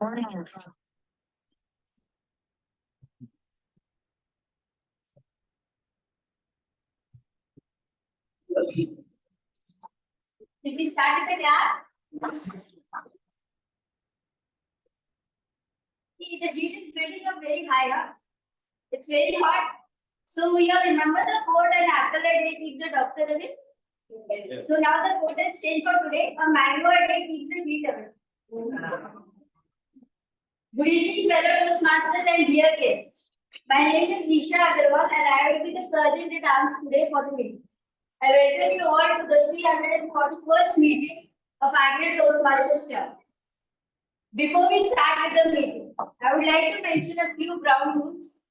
Did we start with the gap? See, the heat is building up very high, huh? It's very hot. So you remember the quote, and after a day keeps the doctor away? Yes. So now the quote has changed for today. A mango a day keeps the heat away. Good evening, fellow Toastmasters and dear guests. My name is Nisha Agarwal and I will be the surgeon at arms today for the meeting. I welcome you all to the 341st meeting of Marginal Toastmasters Club. Before we start with the meeting, I would like to mention a few ground rules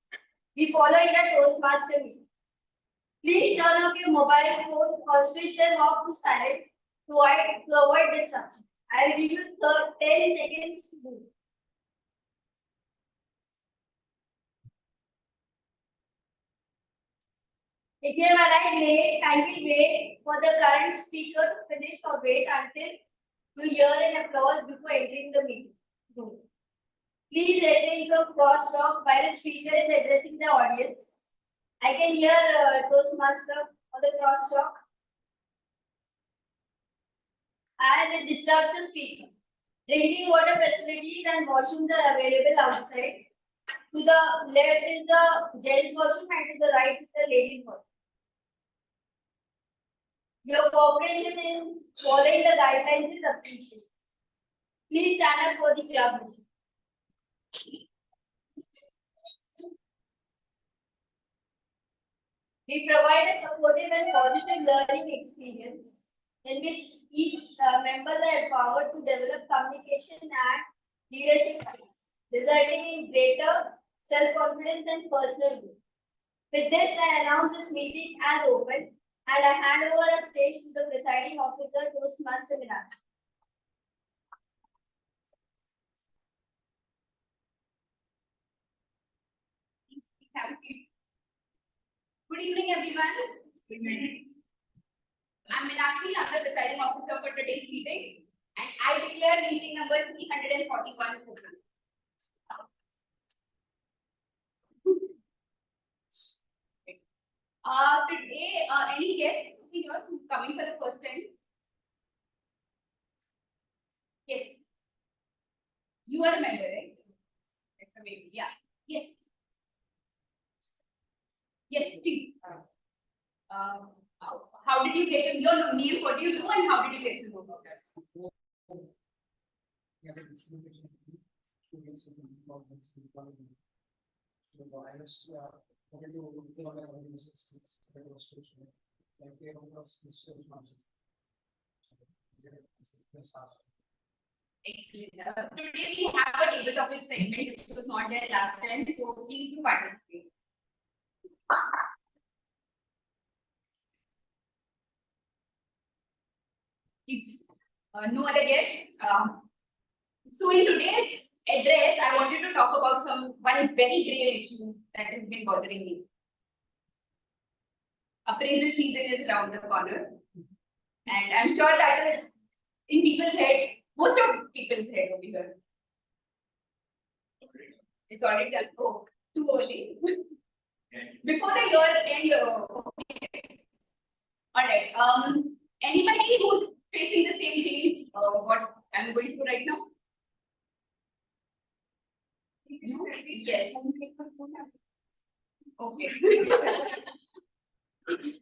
we follow in a Toastmaster meeting. Please turn off your mobile phone or switch them off to silent to avoid disruption. I will give you 10 seconds to do it. If you have arrived late, kindly wait for the current speaker to finish or wait until you hear an applause before entering the meeting room. Please refrain from crosstalk while the speaker is addressing the audience. I can hear Toastmaster or the crosstalk as it disturbs the speaker. Drinking water facilities and washrooms are available outside. To the left is the gents washroom and to the right is the ladies washroom. Your cooperation in following the guidelines is appreciated. Please stand up for the club meeting. We provide a supportive and positive learning experience in which each member is empowered to develop communication and leadership skills, resulting in greater self-confidence and personal growth. With this, I announce this meeting as open and I hand over a stage to the presiding officer, Toastmaster Navi. Thank you. Good evening, everyone. Good evening. I'm Meenakshi, I'm the presiding officer for today's meeting, and I declare meeting number 341 open. Today, any guests here coming for the first time? Yes. You are a member, right? Yeah. Yes. Yes, please. How did you get to your name? What do you do, and how did you get to know about us? Excellent. Today we have a table topic segment which was not there last time, so please do participate. No other guests. So in today's address, I wanted to talk about one very grave issue that has been bothering me. Appraisal season is around the corner, and I'm sure that is in people's head, most of people's head over here. It's already done. Oh, too early. Before the year end. All right. Anybody who's facing the same thing, what I'm going through right now? No? Yes. Okay.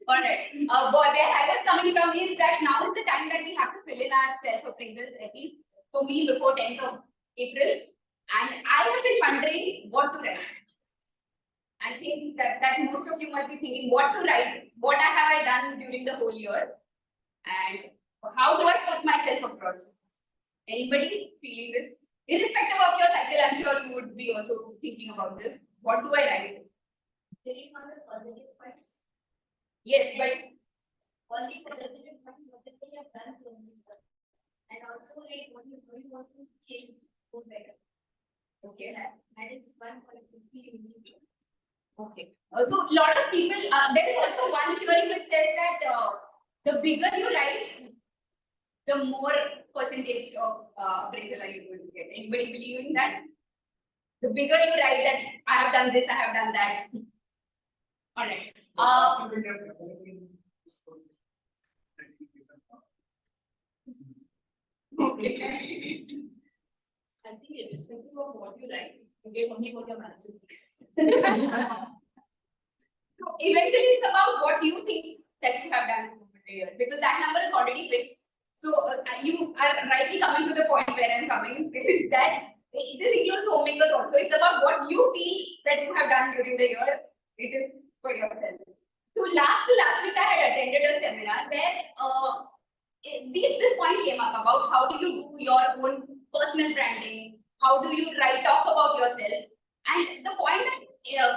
All right. Where I was coming from is that now is the time that we have to fill in our self-appraisals, at least for me, before 10th of April. And I have been wondering what to write. I think that most of you must be thinking what to write, what have I done during the whole year, and how do I put myself across? Anybody feeling this? Irrespective of your cycle, I'm sure you would be also thinking about this. What do I write? Feeling on the positive points. Yes, but only positive points, what you have done from this work. And also like what you want to change for better. Okay. That is one point to be unique. Okay. So a lot of people, there is also one theory which says that the bigger you write, the more percentage of appraisal are you going to get. Anybody believing that? The bigger you write that I have done this, I have done that. All right. Okay. I think irrespective of what you write, you get only what your manager thinks. So eventually, it's about what you think that you have done over the years, because that number is already fixed. So you are rightly coming to the point where I'm coming, is that this includes homemakers also. It's about what you feel that you have done during the year. It is for yourself. So last week, I had attended a seminar where this point came up about how do you do your own personal branding, how do you talk about yourself, and the point that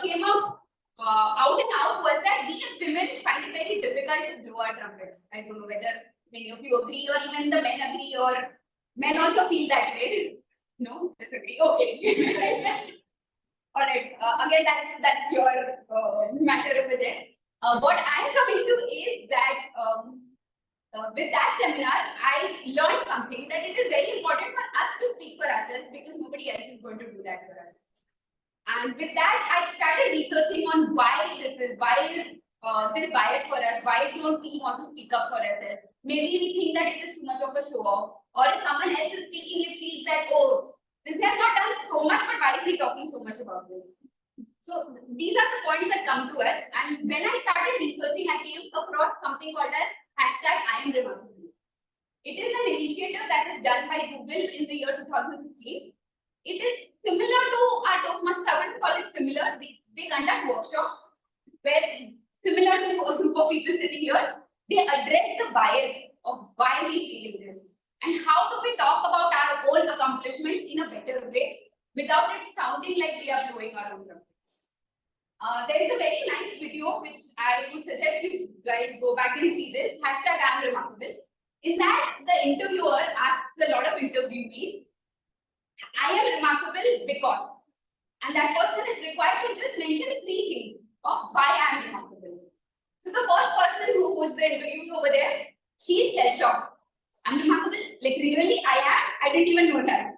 came out and out was that we as women find it very difficult to blow our trumpets. I don't know whether many of you agree, or even the men agree, or men also feel that way. No, disagree. Okay. All right. Again, that's your matter over there. What I'm coming to is that with that seminar, I learned something, that it is very important for us to speak for ourselves, because nobody else is going to do that for us. And with that, I started researching on why this is, why this bias for us, why don't we want to speak up for ourselves? Maybe we think that it is too much of a show off, or if someone else is speaking, it feels that, oh, this has not done so much, but why is he talking so much about this? So these are the points that come to us. And when I started researching, I came across something called as #IamRemarkable. It is an initiative that is done by Google in the year 2016. It is similar to our Toastmasters. I wouldn't call it similar. They conduct workshops where, similar to a group of people sitting here, they address the bias of why we feel this and how do we talk about our own accomplishments in a better way without it sounding like we are blowing our own trumpets. There is a very nice video which I would suggest you guys go back and see this, #IamRemarkable. In that, the interviewer asks a lot of interviewees, I am remarkable because, and that person is required to just mention 3 things of why I am remarkable. So the first person who was the interviewee over there, she is self-taught. I'm remarkable, like really I am, I didn't even know that.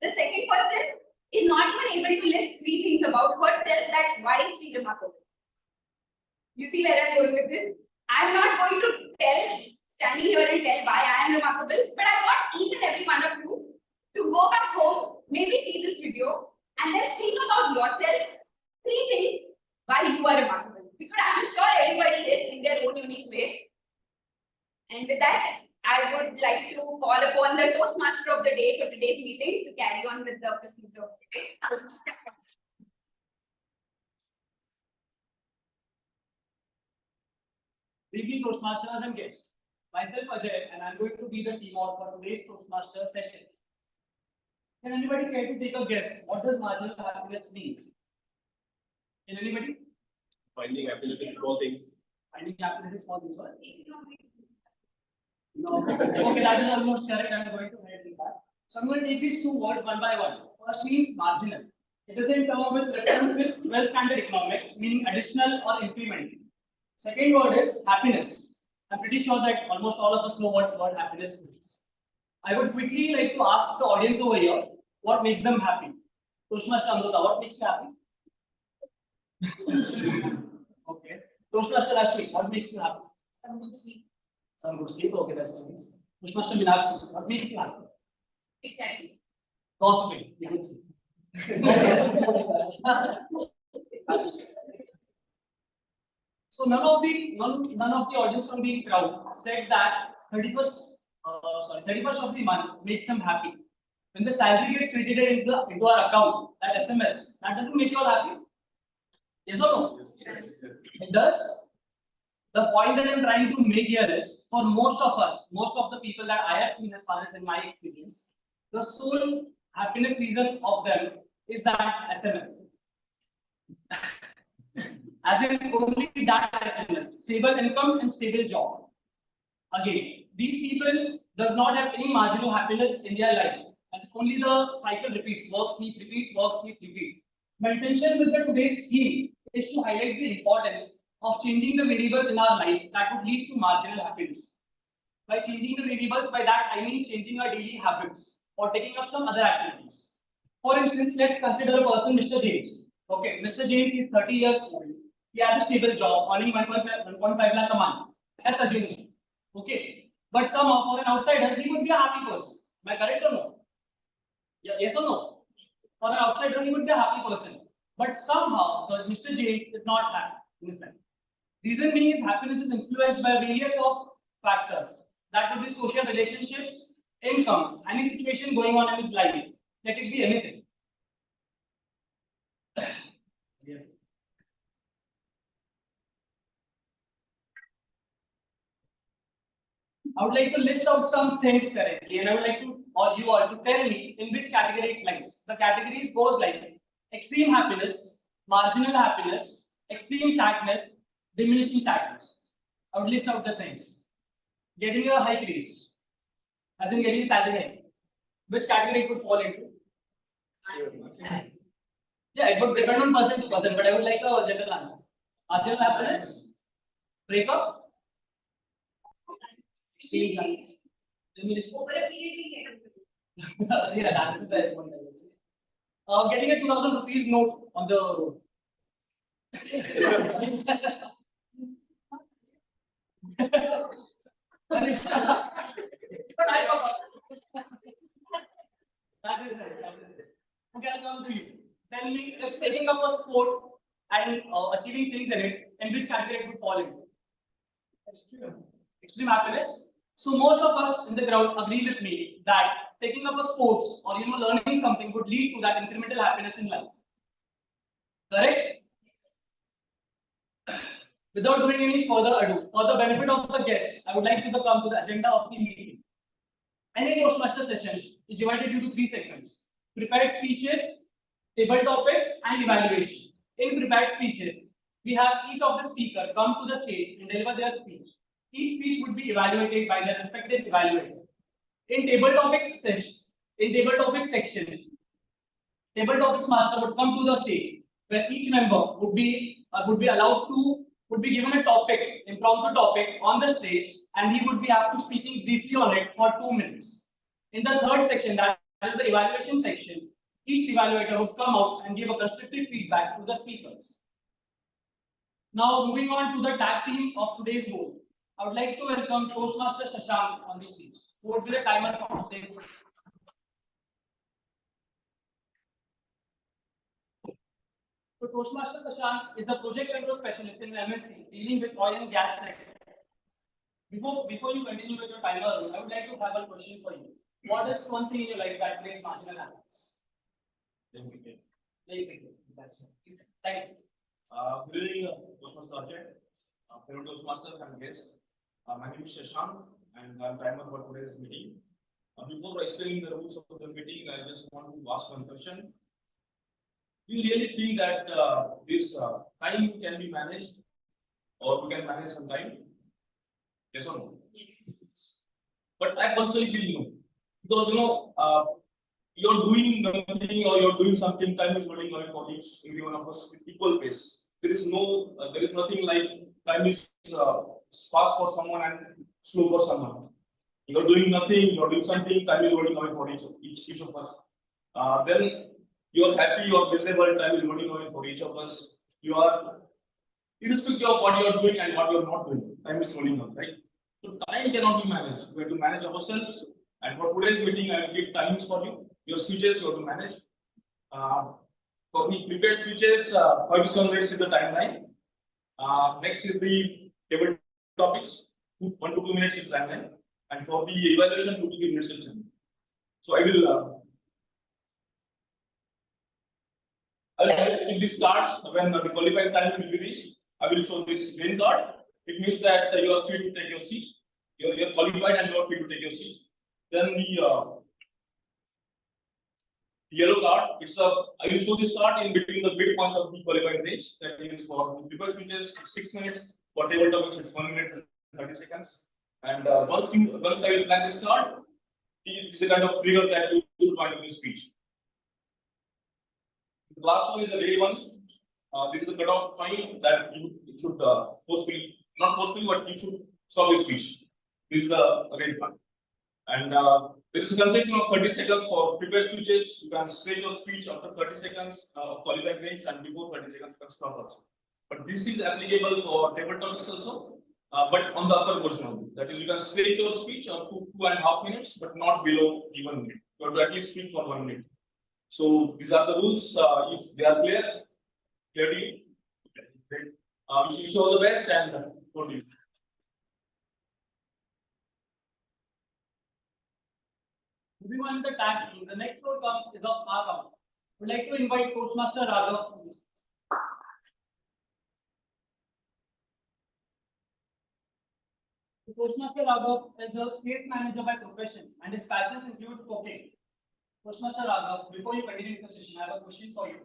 The second person is not even able to list 3 things about herself, that why is she remarkable. You see where I'm going with this? I'm not going to standing here and tell why I am remarkable, but I want each and every one of you to go back home, maybe see this video, and then think about yourself 3 things why you are remarkable. Because I'm sure everybody is in their own unique way. And with that, I would like to call upon the Toastmaster of the day for today's meeting to carry on with the proceedings of the day. Briefly, Toastmasters and guests. Myself, Ajay, and I'm going to be the team for today's Toastmaster session. Can anybody care to take a guess? What does marginal happiness mean? Can anybody? Finding happiness in small things. Finding happiness in small things, right? No. Okay, that is almost correct. I'm going to head with that. So I'm going to take these 2 words one by one. First means marginal. It is in terms with reference with well-standard economics, meaning additional or incremental. Second word is happiness. I'm pretty sure that almost all of us know what word happiness means. I would quickly like to ask the audience over here what makes them happy. Toastmaster Amrita, what makes you happy? Okay. Toastmaster Ashwin, what makes you happy? Some good sleep. Some good sleep. Okay, that's nice. Toastmaster Meenakshi, what makes you happy? Exactly. Gossiping. So none of the audience from the crowd said that 31st of the month makes them happy. When the salary gets credited into our account, that SMS, that doesn't make you all happy? Yes or no? Yes. It does. The point that I'm trying to make here is, for most of us, most of the people that I have seen as far as in my experience, the sole happiness reason of them is that SMS. As in only that SMS, stable income and stable job. Again, these people does not have any marginal happiness in their life. As only the cycle repeats, work, sleep, repeat, work, sleep, repeat. My intention with today's theme is to highlight the importance of changing the variables in our life that would lead to marginal happiness. By changing the variables, by that I mean changing our daily habits. or taking up some other activities. For instance, let's consider a person, Mr. James. Okay, Mr. James is 30 years old. He has a stable job, earning 1.5 lakh a month. Let's assume it. Okay, but somehow for an outsider, he would be a happy person. Am I correct or no? Yes or no? For an outsider, he would be a happy person. But somehow, Mr. James is not happy in his life. Reason being his happiness is influenced by various of factors. That would be social relationships, income, any situation going on in his life. Let it be anything. I would like to list out some things currently, and I would like to, or you all, to tell me in which category it lies. The categories goes like extreme happiness, marginal happiness, extreme sadness, diminishing sadness. I would list out the things. Getting a high increase, as in getting a salary hike. Which category it would fall into? Yeah, it would depend on person to person, but I would like a general answer. Marginal happiness, breakup. Over a period, we get Yeah, that's the point I would say. Getting a 2000 rupees note on the road. But I forgot. That is right. That is it. Okay, I'll come to you. Tell me if taking up a sport and achieving things in it, in which category it would fall into? Extreme happiness. So most of us in the crowd agree with me that taking up a sports or learning something would lead to that incremental happiness in life. Correct? Without doing any further ado, for the benefit of the guest, I would like to come to the agenda of the meeting. Any Toastmaster session is divided into 3 segments: prepared speeches, table topics, and evaluation. In prepared speeches, we have each of the speaker come to the stage and deliver their speech. Each speech would be evaluated by their respective evaluator. In table topics section, table topics master would come to the stage where each member would be given a topic, impromptu topic on the stage, and he would be have to speaking briefly on it for 2 minutes. In the third section, that is the evaluation section, each evaluator would come out and give a constructive feedback to the speakers. Now moving on to the tag team of today's role. I would like to welcome Toastmaster Shashank on the stage, who would be the timer for today's role. So Toastmaster Shashank is a project control specialist in MNC dealing with oil and gas sector. Before you continue with your timer, I would like to have a question for you. What is one thing in your life that makes marginal happiness? Thank you. That's it. Thank you. Good evening, Toastmaster Ajay, fellow Toastmasters and guests. My name is Shashank, and I'm timer for today's meeting. Before explaining the rules of the meeting, I just want to ask one question. Do you really think that this time can be managed, or we can manage some time? Yes or no? Yes. But I personally feel no, because you're doing nothing or you're doing something. Time is running away for every one of us with equal pace. There is nothing like time is fast for someone and slow for someone. You're doing nothing, you're doing something. Time is running away for each of us. Then you're happy or miserable. Time is running away for each of us. You are irrespective of what you're doing and what you're not doing. Time is running out, right? So time cannot be managed. We have to manage ourselves. And for today's meeting, I will give timings for you. Your speeches you have to manage. For the prepared speeches, 5 to 7 minutes is the timeline. Next is the table topics, 1 to 2 minutes is the timeline. And for the evaluation, 2 to 3 minutes is the timeline. So I will. If this starts when the qualified time will be reached, I will show this green card. It means that you are free to take your seat. You are qualified and you are free to take your seat. Then the yellow card, I will show this card in between the midpoint of the qualified range. That is for prepared speeches, 6 minutes. For table topics, it's 1 minute and 30 seconds. And once I will flag this card, it's the kind of trigger that you should find in your speech. The last one is the red one. This is the cutoff point that you should not forcefully, but you should stop your speech. This is the red one. And there is a concession of 30 seconds for prepared speeches. You can stretch your speech after 30 seconds of qualified range, and before 30 seconds you can stop also. But this is applicable for table topics also, but on the upper portion only. That is, you can stretch your speech up to 2.5 minutes, but not below 1 minute. You have to at least speak for 1 minute. So these are the rules. If they are clear to you, great. Wish you all the best and over to you. Moving on to the tag team, the next floor comes is of our round. We'd like to invite Toastmaster Raghav. Toastmaster Raghav is a sales manager by profession and his passions include cooking. Toastmaster Raghav, before you continue the session, I have a question for you.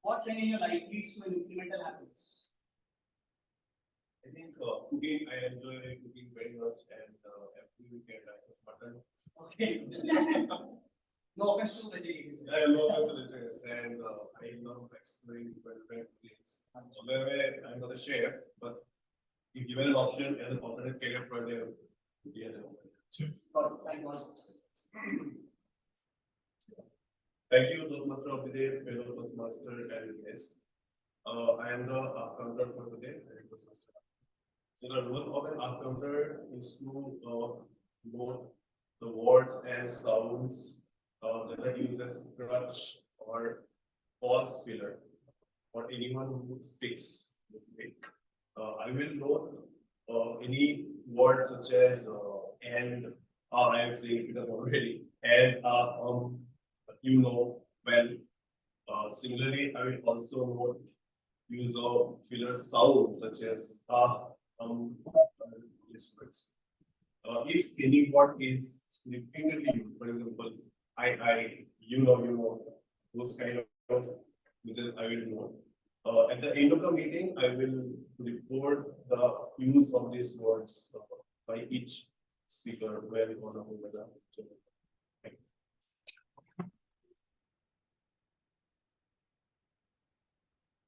What thing in your life leads to an incremental happiness? I think cooking, I enjoy cooking very much, and every weekend I cook mutton. Okay. No offense to vegetarians. I love vegetarians, and I love exploring different things. So where I'm not a chef, but if given an option as an alternate career for them, we have an option. Thank you, Toastmaster of the day, fellow Toastmaster and guests. I am the counter for today, Toastmaster. So the role of an counter is to note the words and sounds that uses crutch or pause filler for anyone who speaks. I will note any words such as and I am saying it already and you know well. Similarly, I will also note use of filler sounds such as words. If any word is significantly, for example, I, you know, those kind of uses I will note. At the end of the meeting, I will report the use of these words by each speaker where we want to move with that.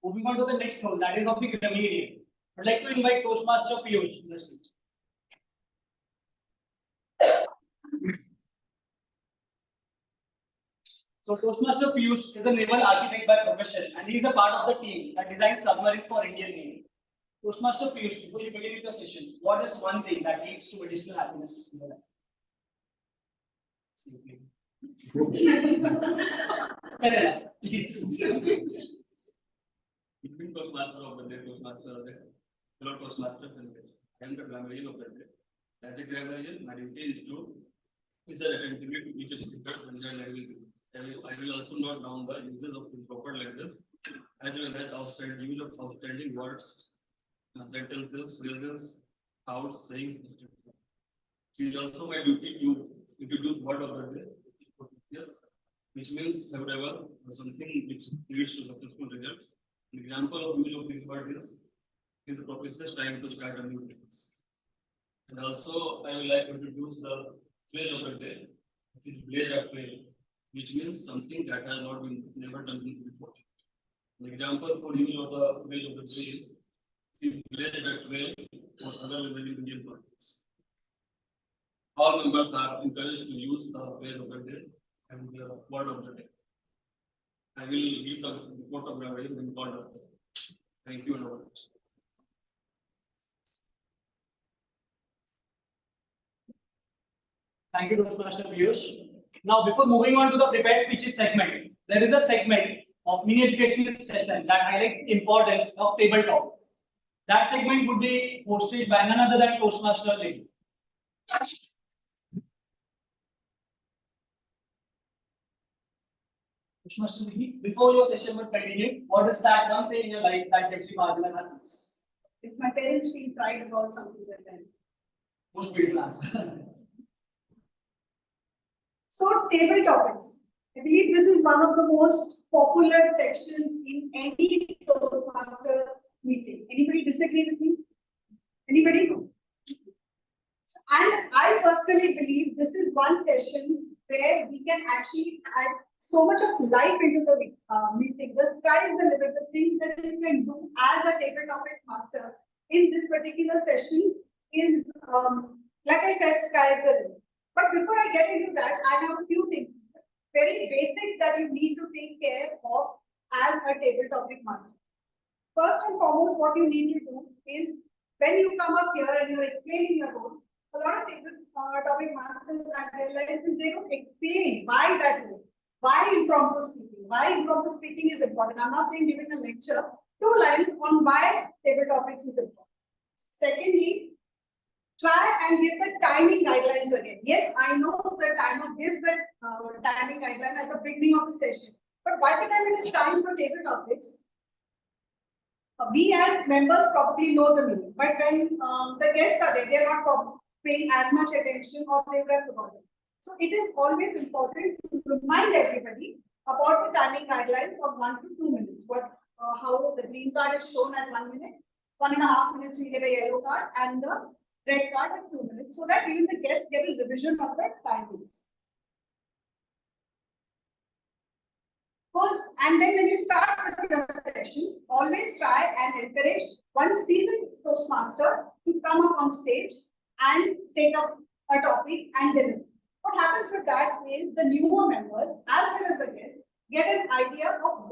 Moving on to the next role, that is of the grammarian. I'd like to invite Toastmaster Piyush. So Toastmaster Piyush is a naval architect by profession and he is a part of the team that designs submarines for Indian Navy. Toastmaster Piyush, before you begin with the session, what is one thing that leads to additional happiness in your life? Fair enough. Between Toastmaster of the day, Toastmaster of the day, fellow Toastmasters and guests. I am the grammarian of the day. As a grammarian, my duty is to listen attentively to each speaker and then I will also note down the uses of improper letters as well as use of outstanding words, sentences, phrases, thoughts, saying, etc. It is also my duty to introduce word of the day, yes, which means whatever something which leads to successful results. An example of use of this word is the professor's time to start a new business. And also, I would like to introduce the phrase of the day, which is blaze a trail, which means something that has not been never done before. An example for use of the phrase of the day is blaze a trail for other Indian politics. All members are encouraged to use the phrase of the day and the word of the day. I will give the report of grammar in order. Thank you and over. Thank you, Toastmaster Piyush. Now, before moving on to the prepared speeches segment, there is a segment of mini educational session that highlights the importance of tabletop. That segment would be hosted by none other than Toastmaster Lady. Toastmaster Lady, before your session will continue, what is that one thing in your life that gives you marginal happiness? If my parents feel pride about something like that. Most beautiful answer. So, table topics. I believe this is one of the most popular sections in any Toastmaster meeting. Anybody disagree with me? Anybody? And I personally believe this is one session where we can actually add so much of life into the meeting. The sky is the limit. The things that you can do as a table topic master in this particular session is, like I said, sky is the limit. But before I get into that, I have a few things, very basic that you need to take care of as a table topic master. First and foremost, what you need to do is when you come up here and you're explaining your role, a lot of table topic masters I realize is they don't explain why that way. Why impromptu speaking? Why impromptu speaking is important. I'm not saying giving a lecture, 2 lines on why table topics is important. Secondly, try and give the timing guidelines again. Yes, I know the timer gives the timing guideline at the beginning of the session. But by the time it is time for table topics, we as members probably know the meaning. But when the guests are there, they are not paying as much attention or they would have forgotten. So it is always important to remind everybody about the timing guidelines of 1 to 2 minutes. How the green card is shown at 1 minute, 1.5 minutes you get a yellow card, and the red card at 2 minutes, so that even the guests get a revision of the timings. First, and then when you start with your session, always try and encourage one seasoned Toastmaster to come up on stage and take up a topic and deliver. What happens with that is the newer members as well as the guests get an idea of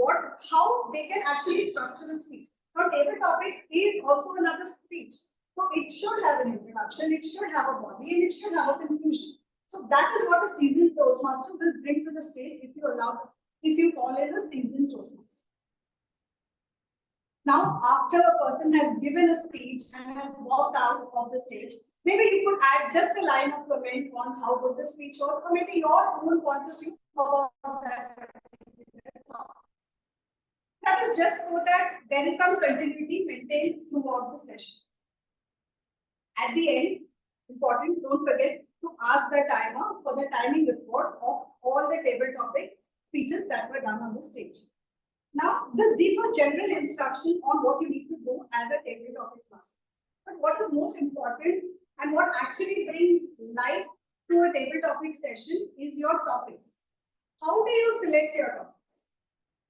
how they can actually structure the speech. Now, table topics is also another speech. So it should have an introduction, it should have a body, and it should have a conclusion. So that is what a seasoned Toastmaster will bring to the stage if you call it a seasoned Toastmaster. Now, after a person has given a speech and has walked out of the stage, maybe you could add just a line of comment on how good the speech was, or maybe your own point of view about that. That is just so that there is some continuity maintained throughout the session. At the end, important, don't forget to ask the timer for the timing report of all the table topic speeches that were done on the stage. Now, these were general instructions on what you need to do as a table topic master. But what is most important and what actually brings life to a table topic session is your topics. How do you select your topics?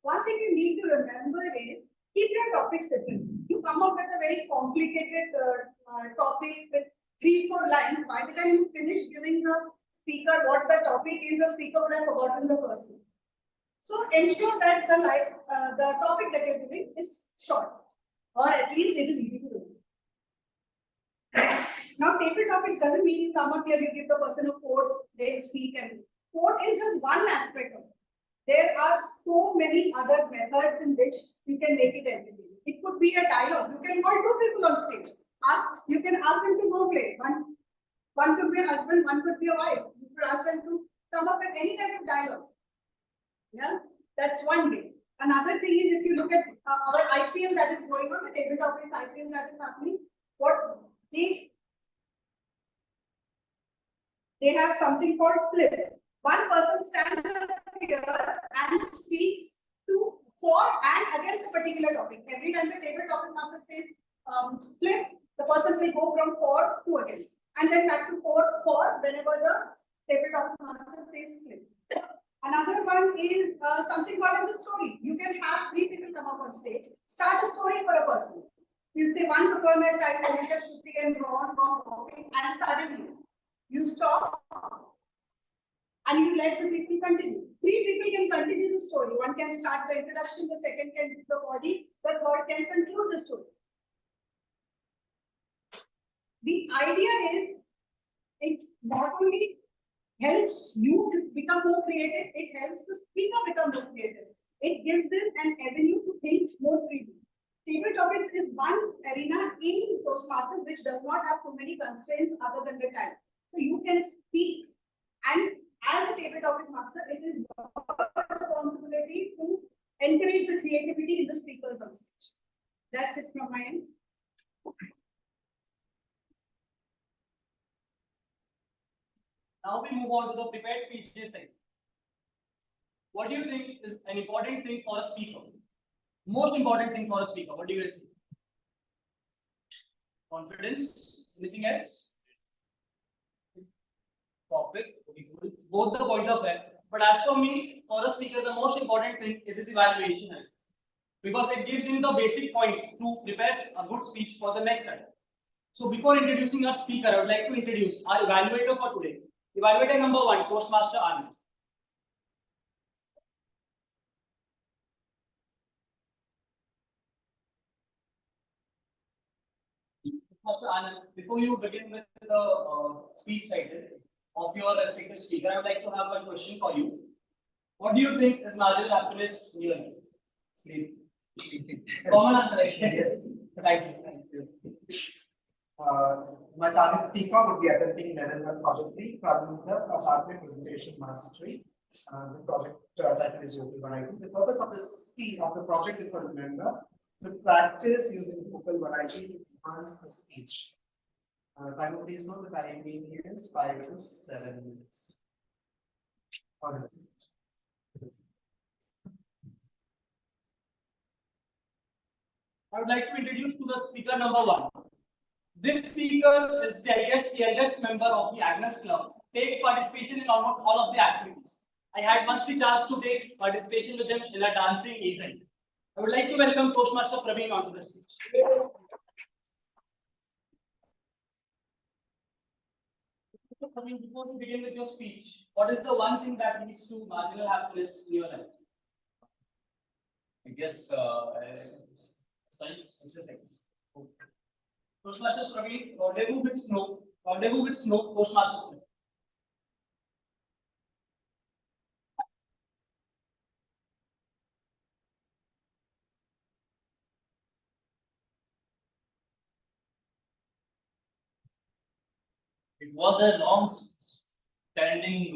One thing you need to remember is keep your topics simple. You come up with a very complicated topic with 3-4 lines. By the time you finish giving the speaker what the topic is, the speaker would have forgotten the first one. So ensure that the topic that you're giving is short, or at least it is easy to do. Now, table topics doesn't mean you come up here, you give the person a quote, they speak, and quote is just one aspect of it. There are so many other methods in which you can make it entertaining. It could be a dialogue. You can call 2 people on stage. You can ask them to role play. One could be a husband, one could be a wife. You could ask them to come up with any kind of dialogue. Yeah, that's one way. Another thing is, if you look at our IPL that is going on, the table topics IPL that is happening, what they have something called flip. One person stands up here and speaks for and against a particular topic. Every time the table topic master says flip, the person will go from for to against, and then back to for whenever the table topic master says flip. Another one is something called as a story. You can have 3 people come up on stage, start a story for a person. You say, once upon a time, Lolita, Shruti and Ron were walking, and suddenly you stop and you let the people continue. 3 people can continue the story. One can start the introduction, the second can do the body, the third can conclude the story. The idea is, it not only helps you to become more creative, it helps the speaker become more creative. It gives them an avenue to think more freely. Table topics is one arena in Toastmasters which does not have too many constraints other than the time. So you can speak, and as a table topic master, it is your responsibility to encourage the creativity in the speakers on stage. That's it from my end. Now we move on to the prepared speeches thing. What do you think is an important thing for a speaker? Most important thing for a speaker. What do you guys think? Confidence. Anything else? Topic. Okay, cool. Both the points are fair. But as for me, for a speaker, the most important thing is his evaluation. Because it gives him the basic points to prepare a good speech for the next time. So before introducing our speaker, I would like to introduce our evaluator for today. Evaluator number 1, Toastmaster Anand. Toastmaster Anand, before you begin with the speech title of your respective speaker, I would like to have a question for you. What do you think is marginal happiness in your life? Sleep. Common answer, right? Yes. Thank you. Thank you. My target speaker would be attempting level 1 project 3 from the apartment presentation mastery. The project title is Yogi Variety. The purpose of the project is for the member to practice using vocal variety to enhance the speech. Time of please note the time being is 5 to 7 minutes. Alright. I would like to introduce to the speaker number 1. This speaker is the youngest member of the Agnes Club, takes participation in almost all of the activities. I had once the chance to take participation with him in a dancing event. I would like to welcome Toastmaster Praveen onto the stage. Praveen, before you begin with your speech, what is the one thing that leads to marginal happiness in your life? I guess science exercise. Toastmasters Praveen, rendezvous with snow. Rendezvous with snow, Toastmasters. It was a long standing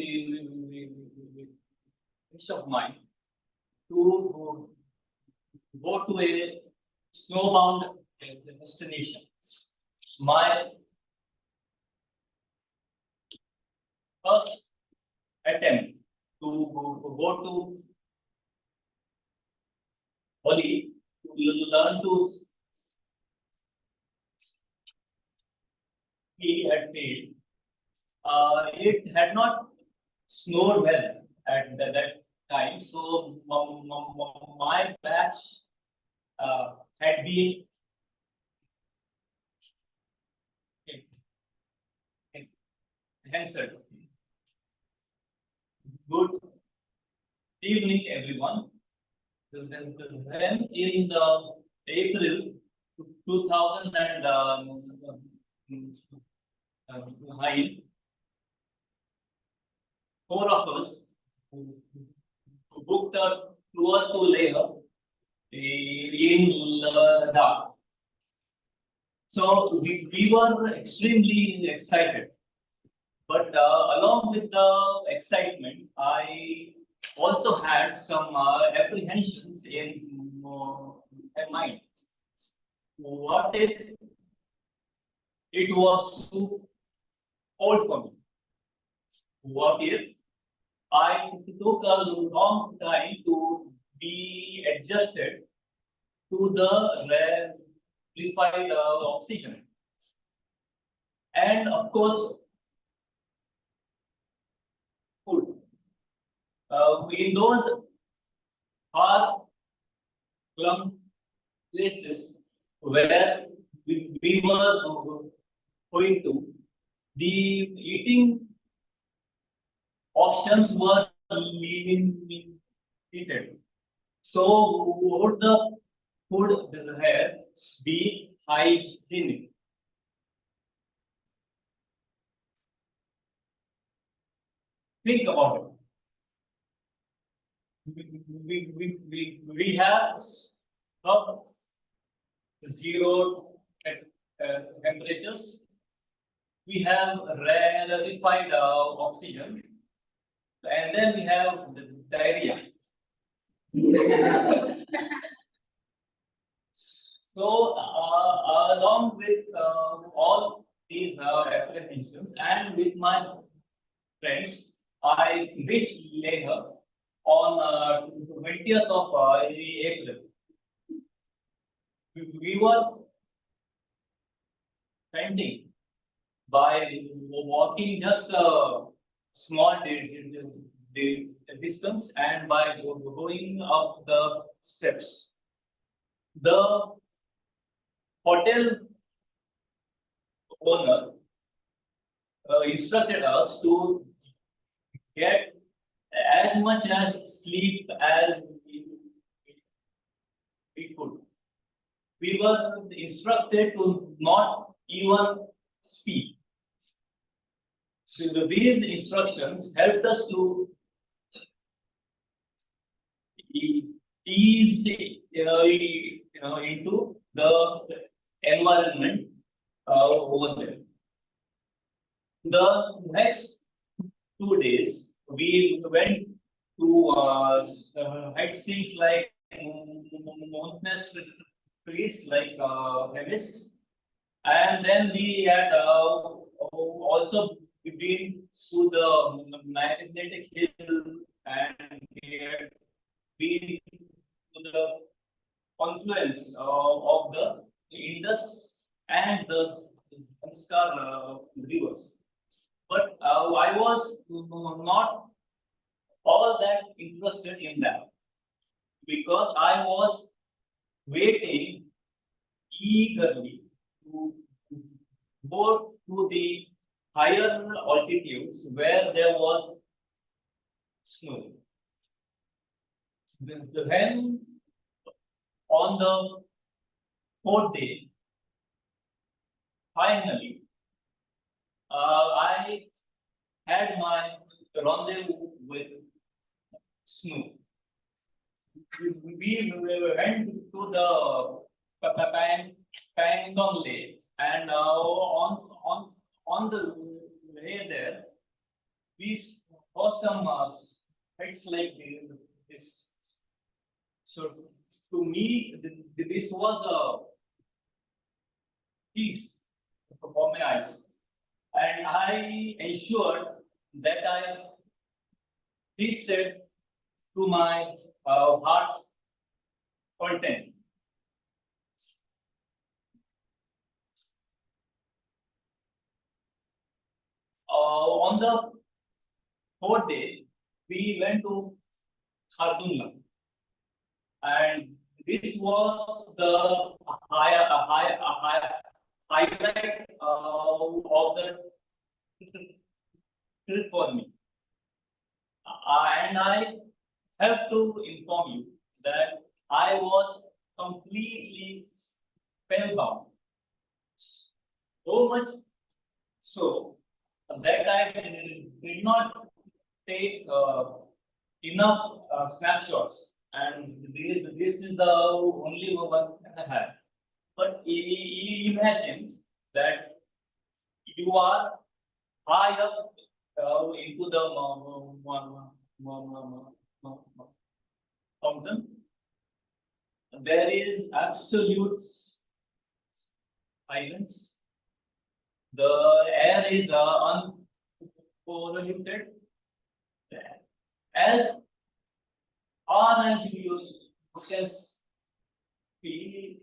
wish of mine to go to a snowbound destination. My first attempt to go to Bali to learn to ski had failed. It had not snowed well at that time, so my batch had been cancelled. Good evening, everyone. Then in the April 2009, 4 of us booked a tour to Leh in Ladakh. So we were extremely excited. But along with the excitement, I also had some apprehensions in my mind. What if it was too cold for me? What if I took a long time to be adjusted to the rarefied oxygen? And of course, food. In those far-flung places where we were going to, the eating options were limited. So would the food there be hygienic? Think about it. We have zero temperatures. We have rarefied oxygen, and then we have the diarrhea. So, along with all these apprehensions, and with my friends, I reached Leh on 20th of April. We were trending by walking just a small distance and by going up the steps. The hotel owner instructed us to get as much as sleep as we could. We were instructed to not even speak. So these instructions helped us to ease into the environment over there. The next 2 days, we went to sightseeing like mountainous trees like Nevis, and then we had also been to the magnetic hill, and we had been to the confluence of the Indus and the Sanskar rivers. But I was not all that interested in that because I was waiting eagerly to go to the higher altitudes where there was snow. Then on the 4th day, finally, I had my rendezvous with snow. We went to the Pangong Lake, and on the way there, we saw some sites like this. So to me, this was a piece for my eyes, and I ensured that I feasted to my heart's content. On the 4th day, we went to Khartoum, and this was the highlight of the trip for me. And I have to inform you that I was completely spellbound. So much so that I did not take enough snapshots, and this is the only one I had. But imagine that you are high up into the mountain. There is absolute silence. The air is unpolluted. As far as you can see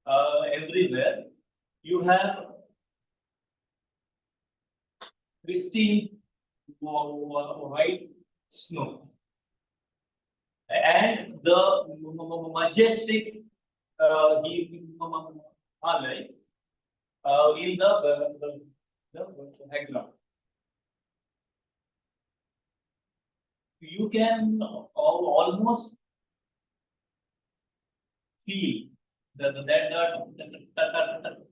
everywhere, you have pristine white snow, and the majestic Himalaya in the background. You can almost feel that the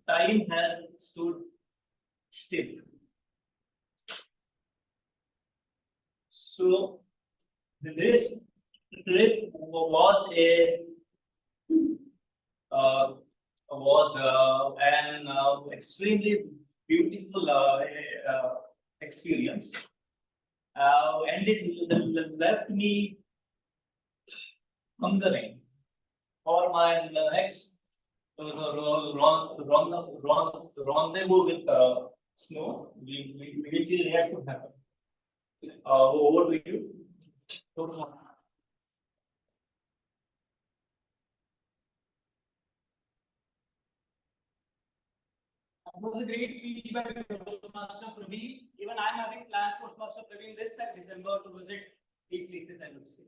time has stood still. So this trip was an extremely beautiful experience, and it left me hungering for my next rendezvous with snow, which is yet to happen. Over to you. It was a great speech by Toastmaster Praveen. Even I'm having plans, Toastmaster Praveen, this time December to visit these places, I would say.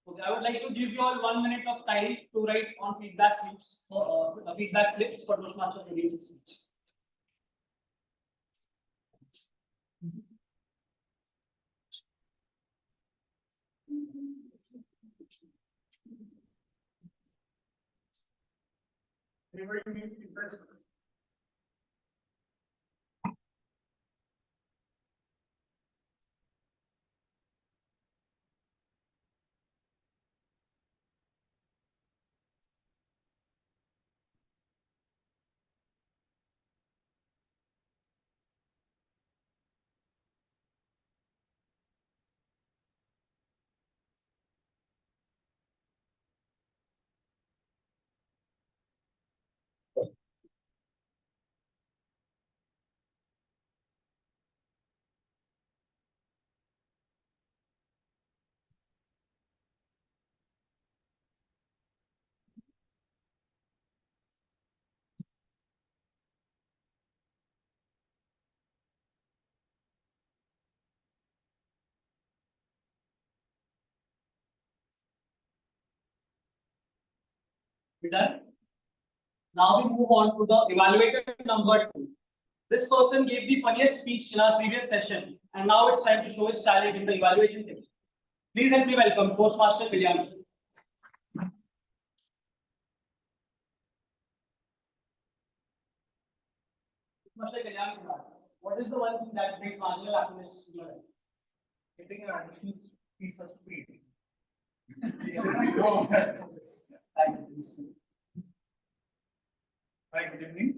Okay, I would like to give you all 1 minute of time to write on feedback slips for Toastmaster Praveen's speech. Everybody needs interest. We done? Now we move on to the evaluator number 2. This person gave the funniest speech in our previous session, and now it's time to show his talent in the evaluation section. Please help me welcome Toastmaster Kalyani. Toastmaster Kalyani, what is the one thing that brings marginal happiness to your life? Getting an additional piece of speed. Thank you. Hi, good evening.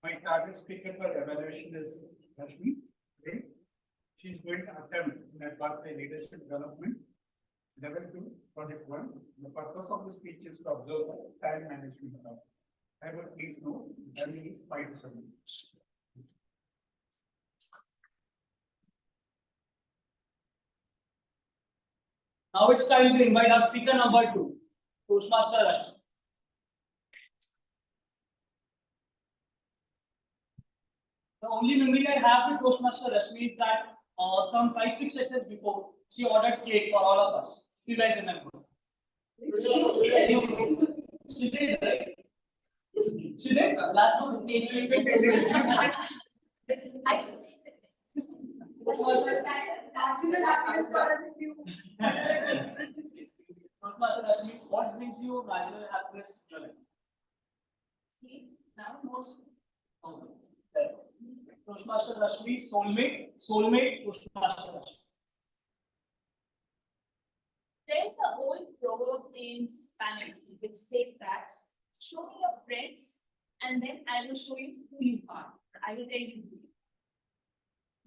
My target speaker for evaluation is Rashmi. Okay. She is going to attempt my pathway leadership development, level 2, project 1. The purpose of the speech is to observe the time management. I would please know, timing is 5 to 7 minutes. Now it's time to invite our speaker number 2, Toastmaster Rashmi. The only memory I have with Toastmaster Rashmi is that some 5-6 sessions before, she ordered cake for all of us. You guys remember? She did, right? She did? Last one. Marginal happiness for us if you. Toastmaster Rashmi, what brings you marginal happiness in your life? Now most. Yes. Toastmaster Rashmi, soulmate, Toastmaster Rashmi. There's an old proverb in Spanish which says that show me your friends and then I will show you who you are. I will tell you who you are.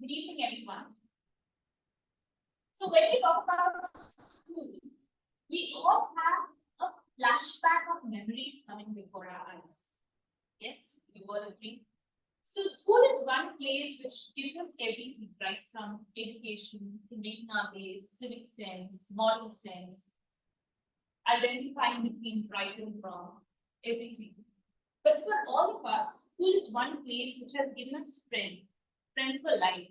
Good evening, everyone. So when we talk about school, we all have a flashback of memories coming before our eyes. Yes, you all agree. So school is one place which gives us everything, right from education to making our days, civic sense, moral sense, identifying between right and wrong, everything. But for all of us, school is one place which has given us friends for life.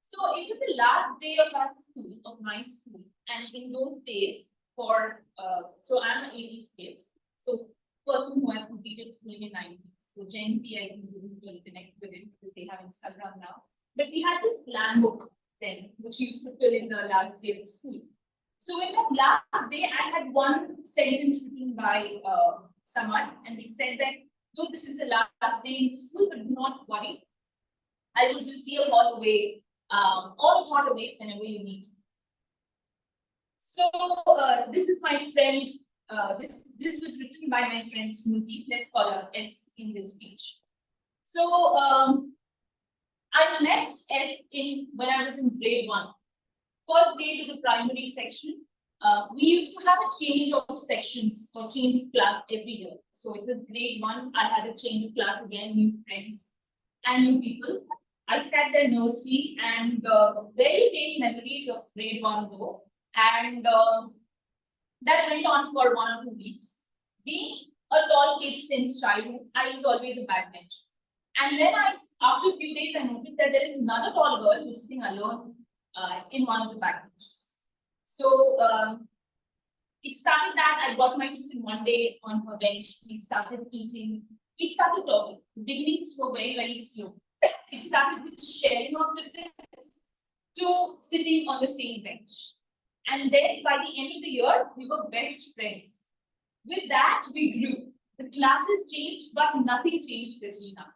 So it was the last day of our school, of my school, and in those days, so I'm an 80s kid, so person who has completed schooling in 90s. So Gen Z, I think, wouldn't really connect with it because they have Instagram now. But we had this plan book then, which we used to fill in the last day of school. So in that last day, I had one sentence written by someone, and they said that, though this is the last day in school, but do not worry. I will just be a call away, or a thought away whenever you need. So this is my friend. This was written by my friend Smriti. Let's call her S in this speech. So I met S when I was in grade 1. First day to the primary section. We used to have a change of sections or change of class every year. So it was grade 1. I had a change of class again, new friends and new people. I sat there nursery and very vague memories of grade 1 though. And that went on for 1 or 2 weeks. Being a tall kid since childhood, I was always a backbench. And then after a few days, I noticed that there is another tall girl who's sitting alone in one of the backbenches. So it started that I got my tiffin one day on her bench. We started eating. We started talking. The beginnings were very, very slow. It started with sharing of tiffins to sitting on the same bench. And then by the end of the year, we were best friends. With that, we grew. The classes changed, but nothing changed between us.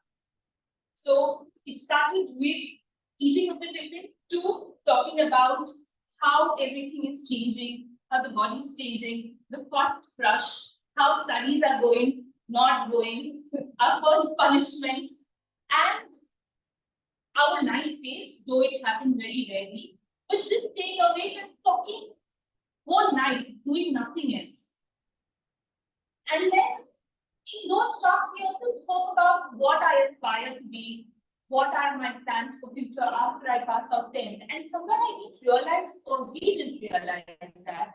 So it started with eating of the tiffin to talking about how everything is changing, how the body is changing, the first crush, how studies are going, not going, our first punishment, and our night stays, though it happened very rarely, but just take away with talking whole night, doing nothing else. And then in those talks, we also spoke about what I aspire to be, what are my plans for future after I pass out 10th. And somewhere I didn't realize, or we didn't realize that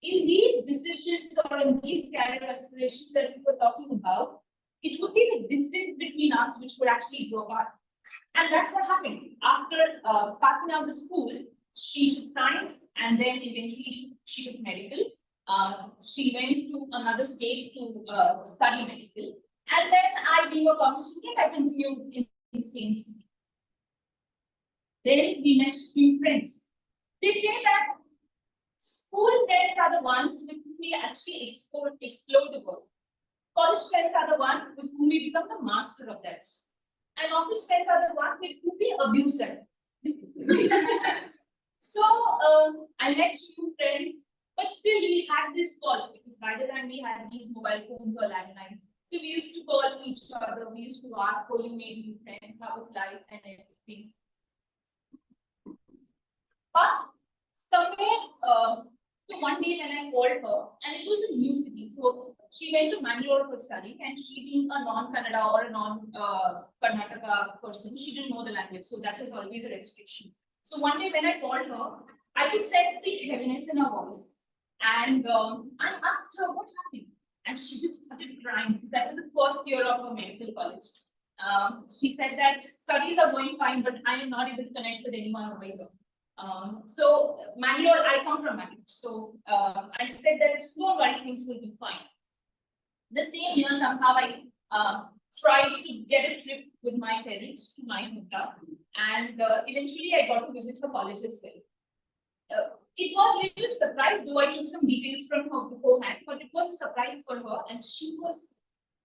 in these decisions or in these career aspirations that we were talking about, it would be the distance between us which would actually grow apart. And that's what happened. After passing out the school, she took science and then eventually she took medical. She went to another state to study medical. And then I, being a commerce student, I continued in the same city. Then we met few friends. They say that school friends are the ones with whom we actually explore the world. College friends are the ones with whom we become the master of that. And office friends are the ones with whom we abuse them. So I met few friends, but still we had this call because by the time we had these mobile phones or landline, so we used to call each other. We used to ask, "Oh, you made new friends? How was life and everything?" But somewhere, so one day when I called her, and it was a new city, so she went to Bangalore for study, and she being a non-Kannada or a non-Karnataka person, she didn't know the language, so that was always a restriction. So one day when I called her, I could sense the heaviness in her voice, and I asked her what happened, and she just started crying. That was the first year of her medical college. She said that studies are going fine, but I am not able to connect with anyone over here. So Bangalore, I come from Bangalore. So I said that don't worry, things will be fine. The same year, somehow I tried to get a trip with my parents to my hometown, and eventually I got to visit her college as well. It was a little surprise, though I took some details from her beforehand, but it was a surprise for her, and she was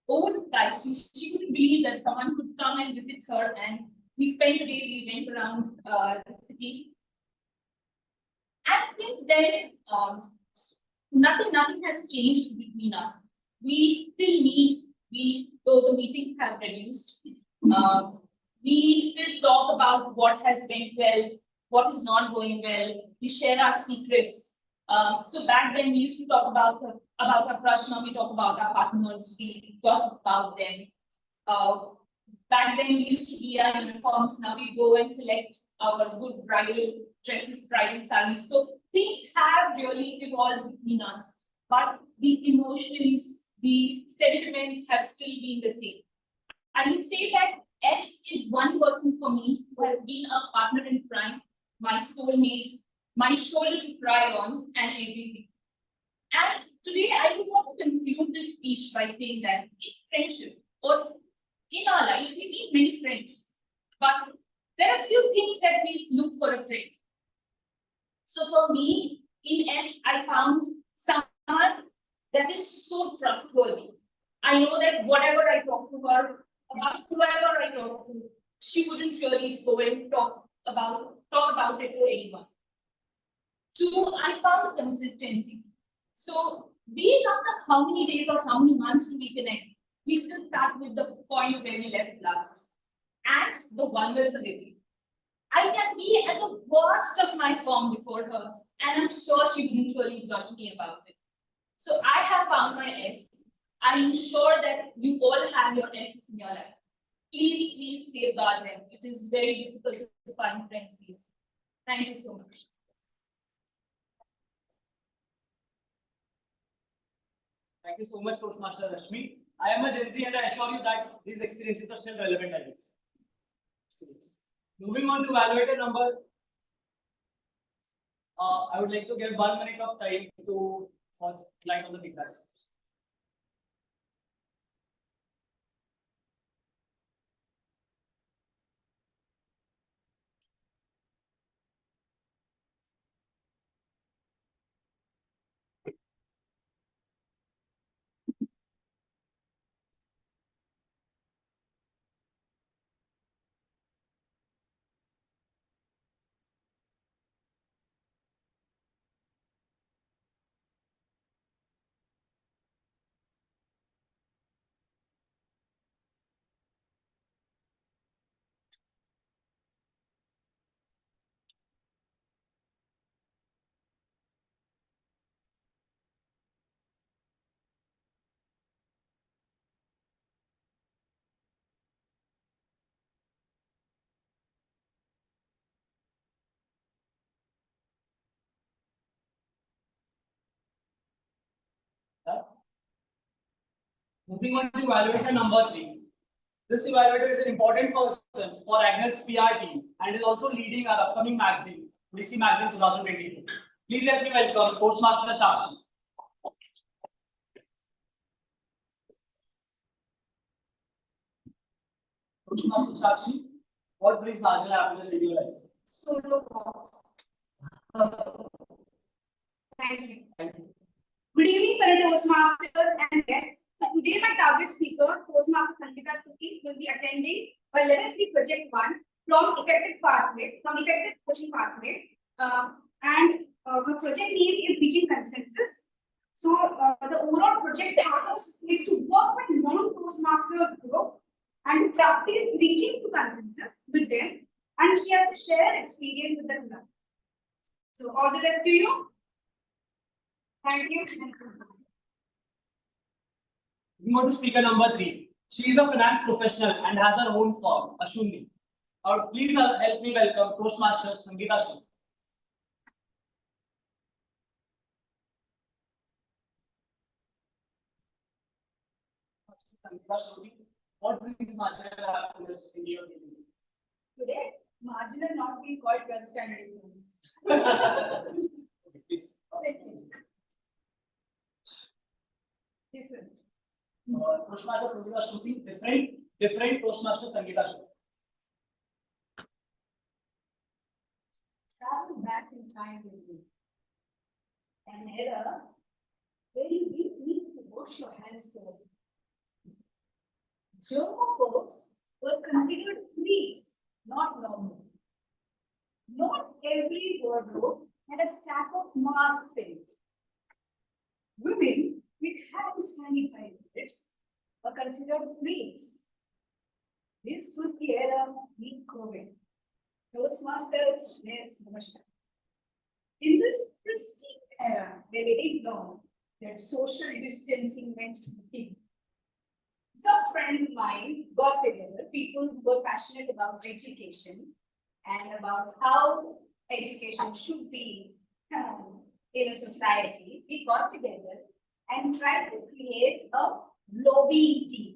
over the sky. She couldn't believe that someone could come and visit her, and we spent a day, we went around the city. And since then, nothing has changed between us. We still meet, though the meetings have reduced. We still talk about what has went well, what is not going well. We share our secrets. So back then we used to talk about our crush. Now we talk about our partners. We gossip about them. Back then we used to be our uniforms. Now we go and select our good bridal dresses, bridal sarees. So things have really evolved between us, but the emotions, the sentiments have still been the same. I would say that S is one person for me who has been a partner in crime, my soulmate, my shoulder to cry on, and everything. And today I would want to conclude this speech by saying that in friendship or in our life, we meet many friends, but there are few things that we look for a friend. So for me, in S, I found someone that is so trustworthy. I know that whatever I talk to her, about whoever I talk to, she wouldn't really go and talk about it to anyone. Two, I found the consistency. So be it after how many days or how many months do we connect, we still start with the point where we left last. And the vulnerability. I can be at the worst of my form before her, and I'm sure she wouldn't really judge me about it. So I have found my S. I'm sure that you all have your S's in your life. Please safeguard them. It is very difficult to find friends these days. Thank you so much. Thank you so much, Toastmaster Rashmi. I am a Gen Z and I assure you that these experiences are still relevant, I would say. Moving on to evaluator number, I would like to give 1 minute of time to light on the feedbacks. Moving on to evaluator number 3. This evaluator is an important person for Agnes PR team and is also leading our upcoming magazine, DC Magazine 2022. Please help me welcome Toastmaster Shakshi. Toastmaster Shakshi, what brings marginal happiness in your life? Solo box. Thank you. Thank you. Good evening, fellow Toastmasters and guests. So today, my target speaker, Toastmaster Sangeeta Suki, will be attending a level 3 project 1 from effective coaching pathway. Her project name is Reaching Consensus. So the overall project purpose is to work with non-Toastmasters group and to practice reaching to consensus with them, and she has to share her experience with them. So all the best to you. Thank you. We want to speaker number 3. She is a finance professional and has her own firm, Ashwini. Please help me welcome Toastmaster Sangeeta Suki. Sangeeta Suki, what brings marginal happiness in your life? Today, marginal not being called 12th standard economics. Please. Different. Toastmaster Sangeeta Suki, different Toastmaster Sangeeta Suki. Travel back in time with me. An era where you didn't need to wash your hands so. Germophobes were considered freaks, not normal. Not every wardrobe had a stack of masks in it. Women with hand sanitizers were considered freaks. This was the era we COVID. Toastmasters, yes, namaskar. In this pristine era, they didn't know that social distancing meant something. Some friends of mine got together, people who were passionate about education and about how education should be in a society. We got together and tried to create a lobbying team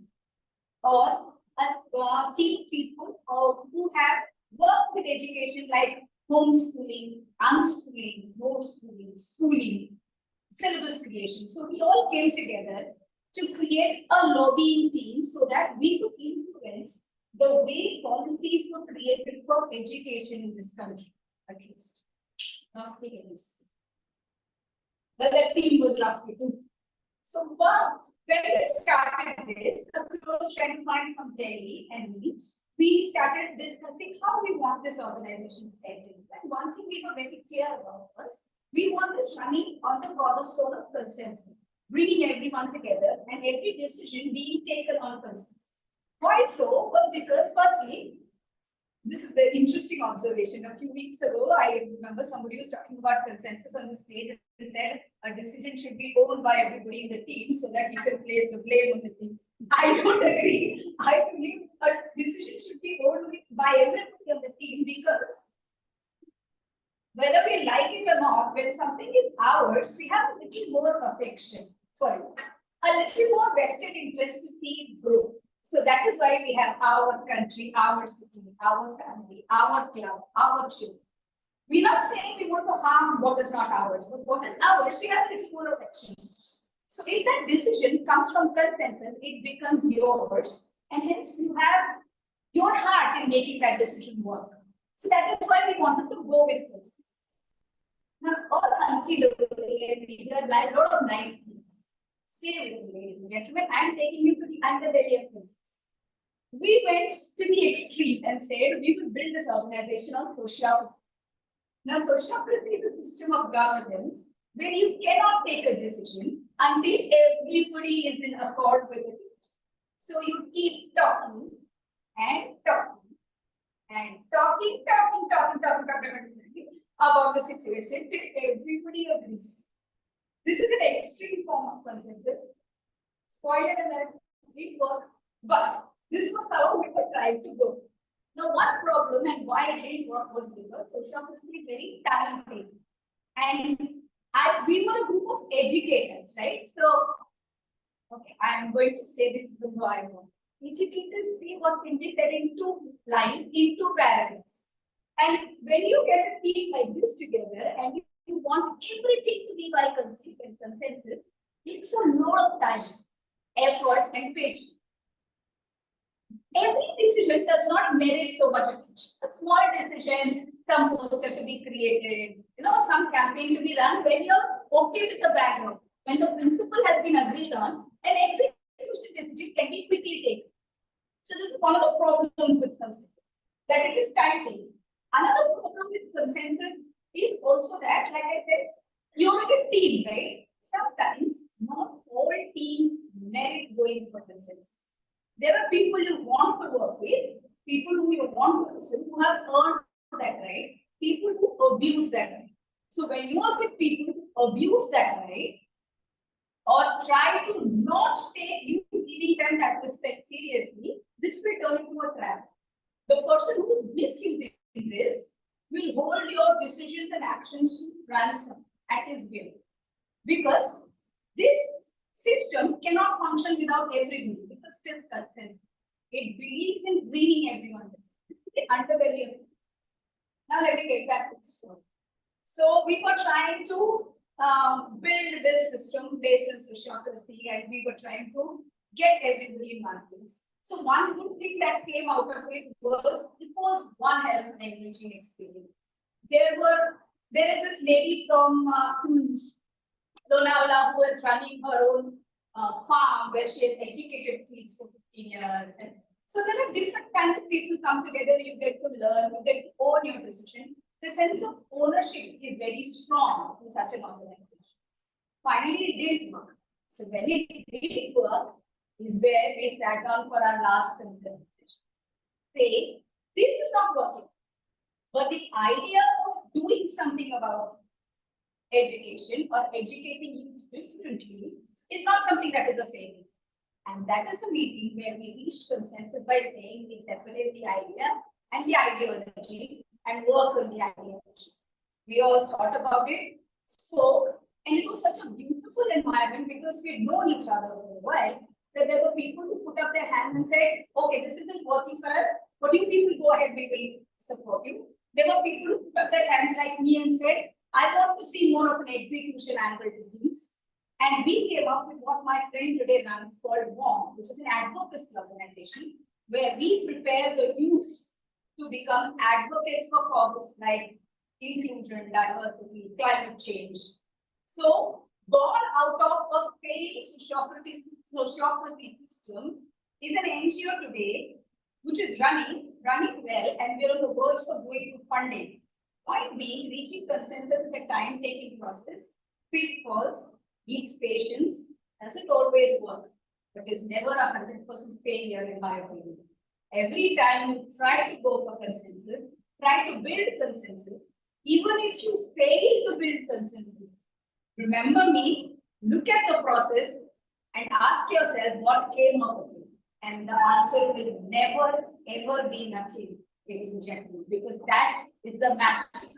or a team of people who have worked with education like homeschooling, unschooling, no schooling, schooling, syllabus creation. So we all came together to create a lobbying team so that we could influence the way policies were created for education in this country, at least. Not the case. But that team was roughly too. So when we started this, a close friend of mine from Delhi and me, we started discussing how we want this organization set in. And one thing we were very clear about was, we want this running on the cornerstone of consensus, bringing everyone together and every decision being taken on consensus. Why so? Was because firstly, this is the interesting observation. A few weeks ago, I remember somebody was talking about consensus on the stage and said a decision should be owned by everybody in the team so that you can place the blame on the team. I don't agree. I believe a decision should be owned by everybody on the team, because whether we like it or not, when something is ours, we have a little more affection for it, a little more vested interest to see it grow. So that is why we have our country, our city, our family, our club, our children. We're not saying we want to harm what is not ours, but what is ours, we have a little more affection. So if that decision comes from consensus, it becomes yours, and hence you have your heart in making that decision work. So that is why we wanted to go with consensus. Now, all country level, we hear a lot of nice things. Stay with me, ladies and gentlemen. I am taking you to the underbelly of consensus. We went to the extreme and said we will build this organization on sociocracy. Now, sociocracy is a system of governance where you cannot take a decision until everybody is in accord with it. So you keep talking and talking and talking about the situation till everybody agrees. This is an extreme form of consensus. Spoiler alert, it worked, but this was how we were trying to go. Now, one problem and why it didn't work was because sociocracy is very talented. And we were a group of educators, right? So Okay, I am going to say this is the way I want. Educators see what can be said in two lines, in two paragraphs. And when you get a team like this together and you want everything to be by consent and consensus, it's a lot of time, effort, and patience. Every decision does not merit so much attention. A small decision, some poster to be created, some campaign to be run when you're okay with the background, when the principle has been agreed on, and execution decision can be quickly taken. So this is one of the problems with consensus, that it is time taking. Another problem with consensus is also that, like I said, you're in a team, right? Sometimes not all teams merit going for consensus. There are people you want to work with, people who you want to listen, who have earned that right, people who abuse that right. So when you are with people who abuse that right, or try to not take you giving them that respect seriously, this will turn into a trap. The person who is misusing this will hold your decisions and actions to ransom at his will. Because this system cannot function without everybody, because it is consent. It believes in bringing everyone. It's the underbelly of it. Now let me get back to the story. So we were trying to build this system based on sociocracy, and we were trying to get everybody in one place. So one good thing that came out of it was one hell of an enriching experience. There is this lady from Lonavala who is running her own farm where she has educated kids for 15 years. And so there are different kinds of people come together, you get to learn, you get to own your decision. The sense of ownership is very strong in such an organization. Finally, it did work. So when it did work, is where we sat down for our last consultation. Say, this is not working. But the idea of doing something about education or educating youth differently is not something that is a failure. And that is a meeting where we reached consensus by saying we separate the idea and the ideology and work on the ideology. We all thought about it, spoke, and it was such a beautiful environment because we had known each other for a while that there were people who put up their hands and said, okay, this isn't working for us, but you people go ahead, we will support you. There were people who put up their hands like me and said, I want to see more of an execution angle to things. And we came up with what my friend today runs called WOM, which is an advocacy organization, where we prepare the youth to become advocates for causes like inclusion, diversity, climate change. So, born out of a failed sociocracy system is an NGO today which is running well, and we're on the verge of going to funding. Point being, reaching consensus is a time-taking process. Pitfalls, needs patience, doesn't always work, but is never 100% failure in my opinion. Every time you try to go for consensus, try to build consensus, even if you fail to build consensus, remember me, look at the process and ask yourself what came out of it. And the answer will never ever be nothing, ladies and gentlemen, because that is the magic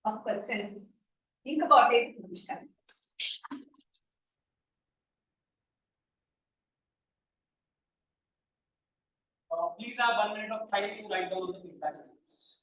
of consensus. Think about it, Namaskar. Please have 1 minute of time to write down the feedback slips.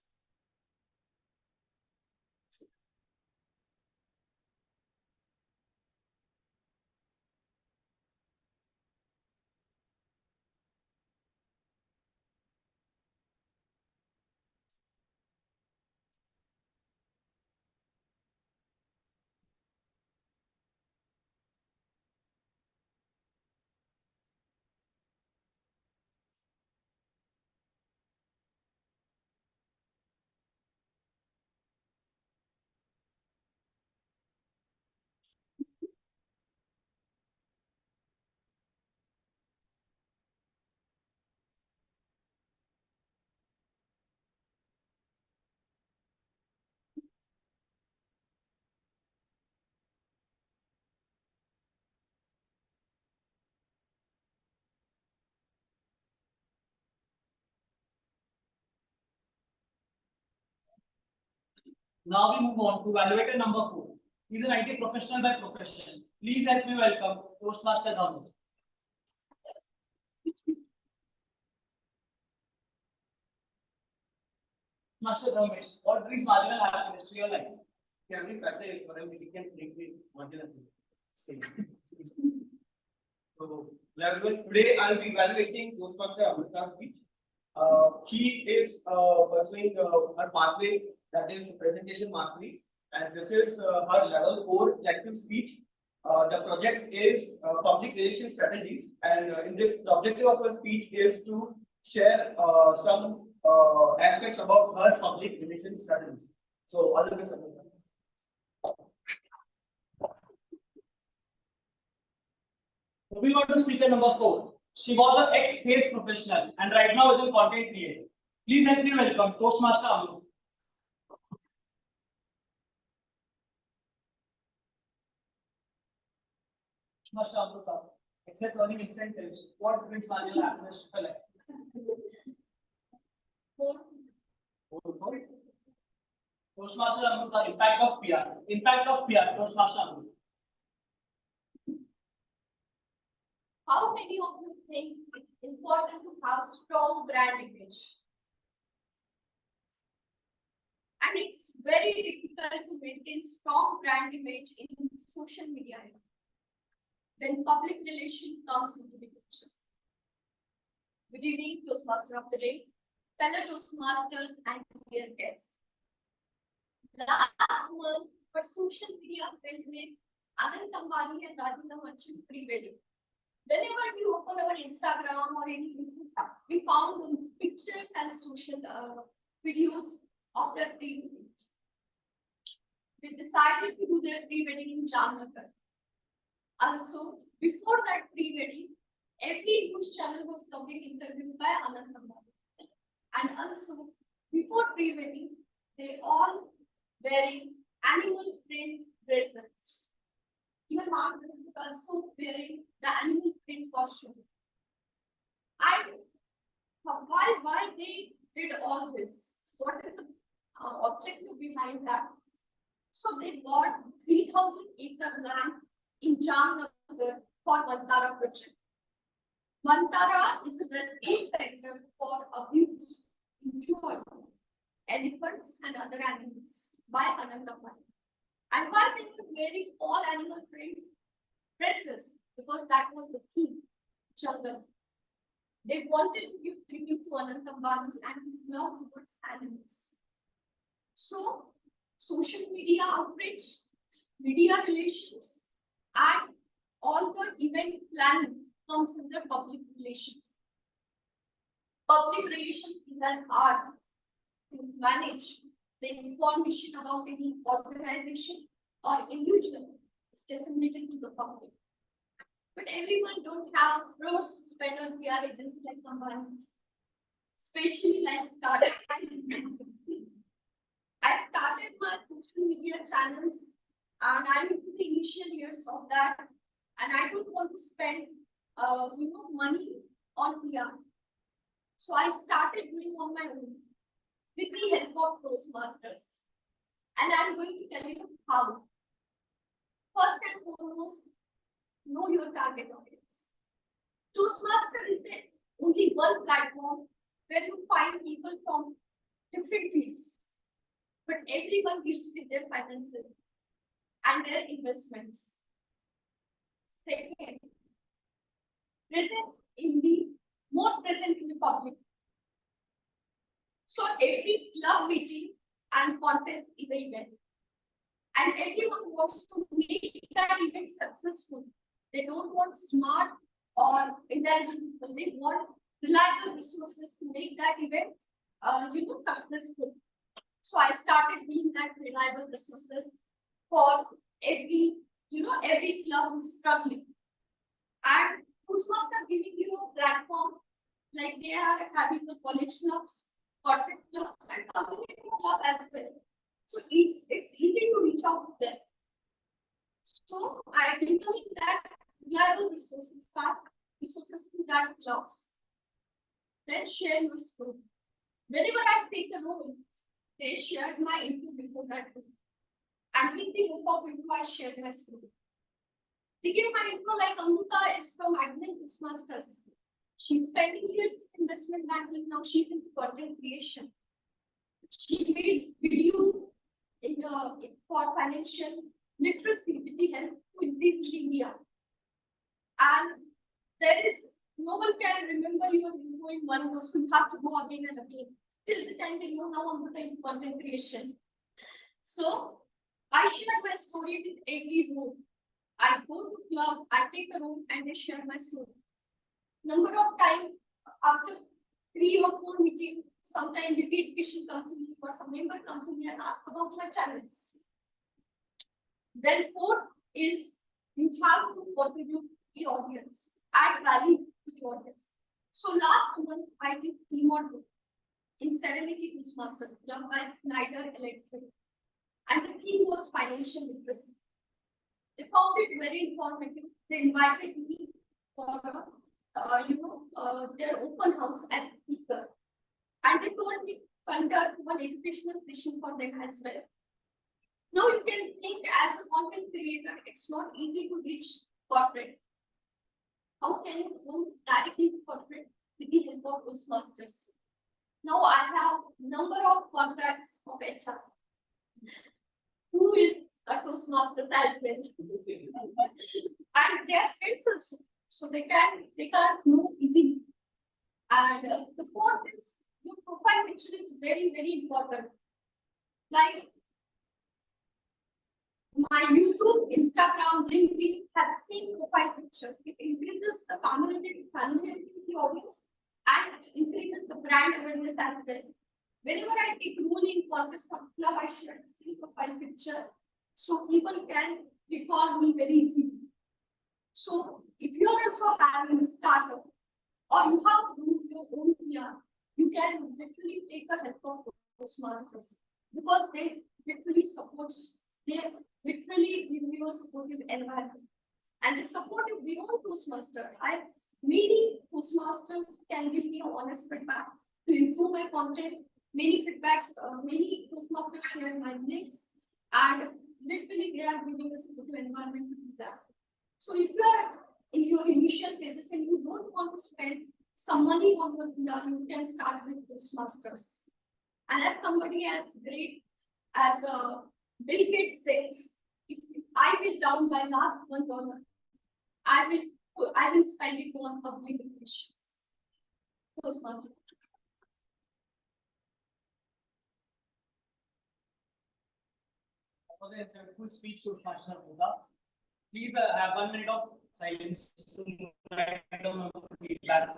Now we move on to evaluator number 4. He is an IT professional by profession. Please help me welcome Toastmaster Navi. Master Ramesh, what brings marginal happiness to your life? Every Saturday, for we can bring the marginal. Same. So, today I'll be evaluating Toastmaster Amrita's speech. She is pursuing her pathway, that is presentation mastery, and this is her level 4 lecture speech. The project is public relations strategies, and in this, the objective of her speech is to share some aspects about her public relations strategies. So, all of this. Moving on to speaker number 4. She was an ex-sales professional and right now is a content creator. Please help me welcome Toastmaster Amrita. Toastmaster Amrita, except earning incentives, what brings marginal happiness to her life? Toastmaster Amrita, impact of PR. Impact of PR, Toastmaster Amrita. How many of you think it's important to have strong brand image? And it's very difficult to maintain strong brand image in social media. Then public relation comes into the picture. Good evening, Toastmaster of the day, fellow Toastmasters and dear guests. Last month, for social media filled with Anand Ambani and Rajendra Merchant pre-wedding. Whenever we open our Instagram or any YouTube, we found the pictures and social videos of their pre-weddings. They decided to do their pre-wedding in Jamnagar. Also, before that pre-wedding, every news channel was covering interview by Anand Ambani. And also, before pre-wedding, they all wearing animal print dresses. Even Mark was also wearing the animal print costume. And why they did all this? What is the objective behind that? So they bought 3,000-acre land in Jamnagar for Vantara project. Vantara is a rescue center for abused, injured elephants and other animals by Anand Ambani. And why they were wearing all animal print dresses? Because that was the theme, jungle. They wanted to give tribute to Anand Ambani and his love towards animals. So, social media outreach, media relations, and all the event planning comes under public relations. Public relations is an art to manage the information about any organization or individual is disseminated to the public. But everyone don't have crores to spend on PR agency like companies, especially like startup. I started my social media channels and I'm into the initial years of that, and I don't want to spend money on PR. So I started doing on my own with the help of Toastmasters. And I'm going to tell you how. First and foremost, know your target audience. Toastmasters is the only one platform where you find people from different fields, but everyone deals with their finances and their investments. Second, more present in the public. So every club meeting and contest is an event. And everyone wants to make that event successful. They don't want smart or intelligent people. They want reliable resources to make that event successful. So I started being that reliable resources for every club who's struggling. And Toastmasters giving you a platform like they are having the college clubs, corporate clubs, and community club as well. So it's easy to reach out to them. So I bring that reliable resources to that clubs. Then share your story. Whenever I take a role, they shared my info before that role. And with the help of info, I shared my story. They give my info like Amrita is from Marginal Toastmasters. She's spending years in investment banking. Now she's into content creation. She made video for financial literacy with the help to increase media. And there is no one can remember you are doing one course. You have to go again and again till the time they know now I'm doing content creation. So I share my story with every room. I go to club, I take a room and I share my story. Number of time after 3 or 4 meetings, sometimes the education company or some member come to me and ask about my channels. Then fourth is you have to contribute to the audience, add value to the audience. So last month I did team on in Serenity Toastmasters done by Snyder Electric, and the theme was financial literacy. They found it very informative. They invited me for their open house as a speaker, and they told me conduct one educational session for them as well. Now you can think as a content creator, it's not easy to reach corporate. How can you go directly to corporate with the help of Toastmasters? Now I have number of contacts of HR who is a Toastmasters as well, and they are friends also, so they can't know easily. And the fourth is your profile picture is very, very important. Like my YouTube, Instagram, LinkedIn has the same profile picture. It increases the familiarity with the audience and increases the brand awareness as well. Whenever I take role in contest or club, I share the same profile picture so people can recall me very easily. So if you are also having a startup or you have to do your own PR, you can literally take the help of Toastmasters because they literally give you a supportive environment. And the support is beyond Toastmasters. Many Toastmasters can give me honest feedback to improve my content. Many Toastmasters share my links, and literally they are giving a supportive environment to do that. So if you are in your initial phases and you don't want to spend some money on your PR, you can start with Toastmasters. And as somebody as great as Bill Gates says, if I will down by last $1, I will spend it on public relations. Toastmasters. That was an insightful speech to National Buddha. Please have 1 minute of silence to write down the feedback.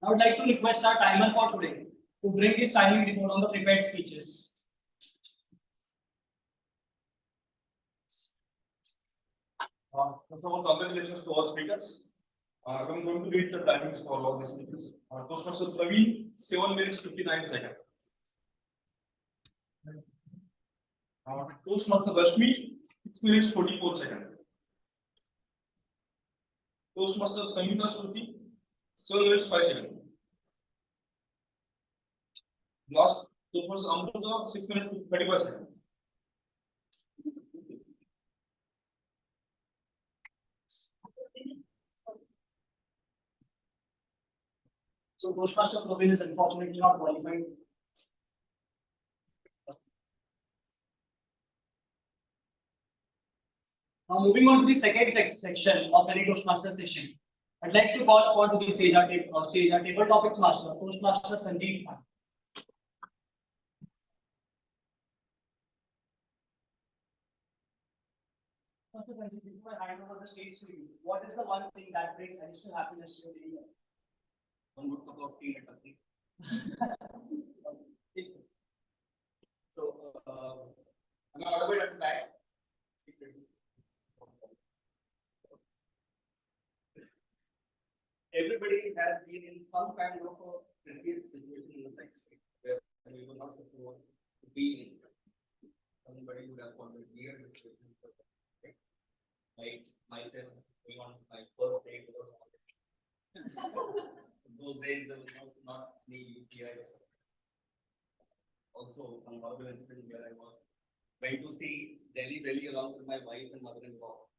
I would like to request our timer for today to bring this timing report on the prepared speeches. First of all, congratulations to all speakers. I'm going to read the timings for all the speakers. Toastmaster Praveen, 7 minutes 59 seconds. Toastmaster Rashmi, 6 minutes 44 seconds. Toastmaster Samhita Shruti, 7 minutes 5 seconds. Last Toastmaster Amruta, 6 minutes 35 seconds. So Toastmaster Praveen is unfortunately not qualified. Now moving on to the second section of any Toastmaster session, I'd like to call upon to the stage our table topics master, Toastmaster Sanjeev. First of all, before I hand over the stage to you, what is the one thing that brings additional happiness to your daily life? One good cup of tea at a tea. Please. So, am I audible at the back? Everybody has been in some kind of a previous situation in the life where we were not supposed to be in. Somebody would have found it weird. Like myself, going on my first date without knowledge. Those days there was not any UPI or something. Also, one horrible incident where I was went to see Delhi along with my wife and mother-in-law.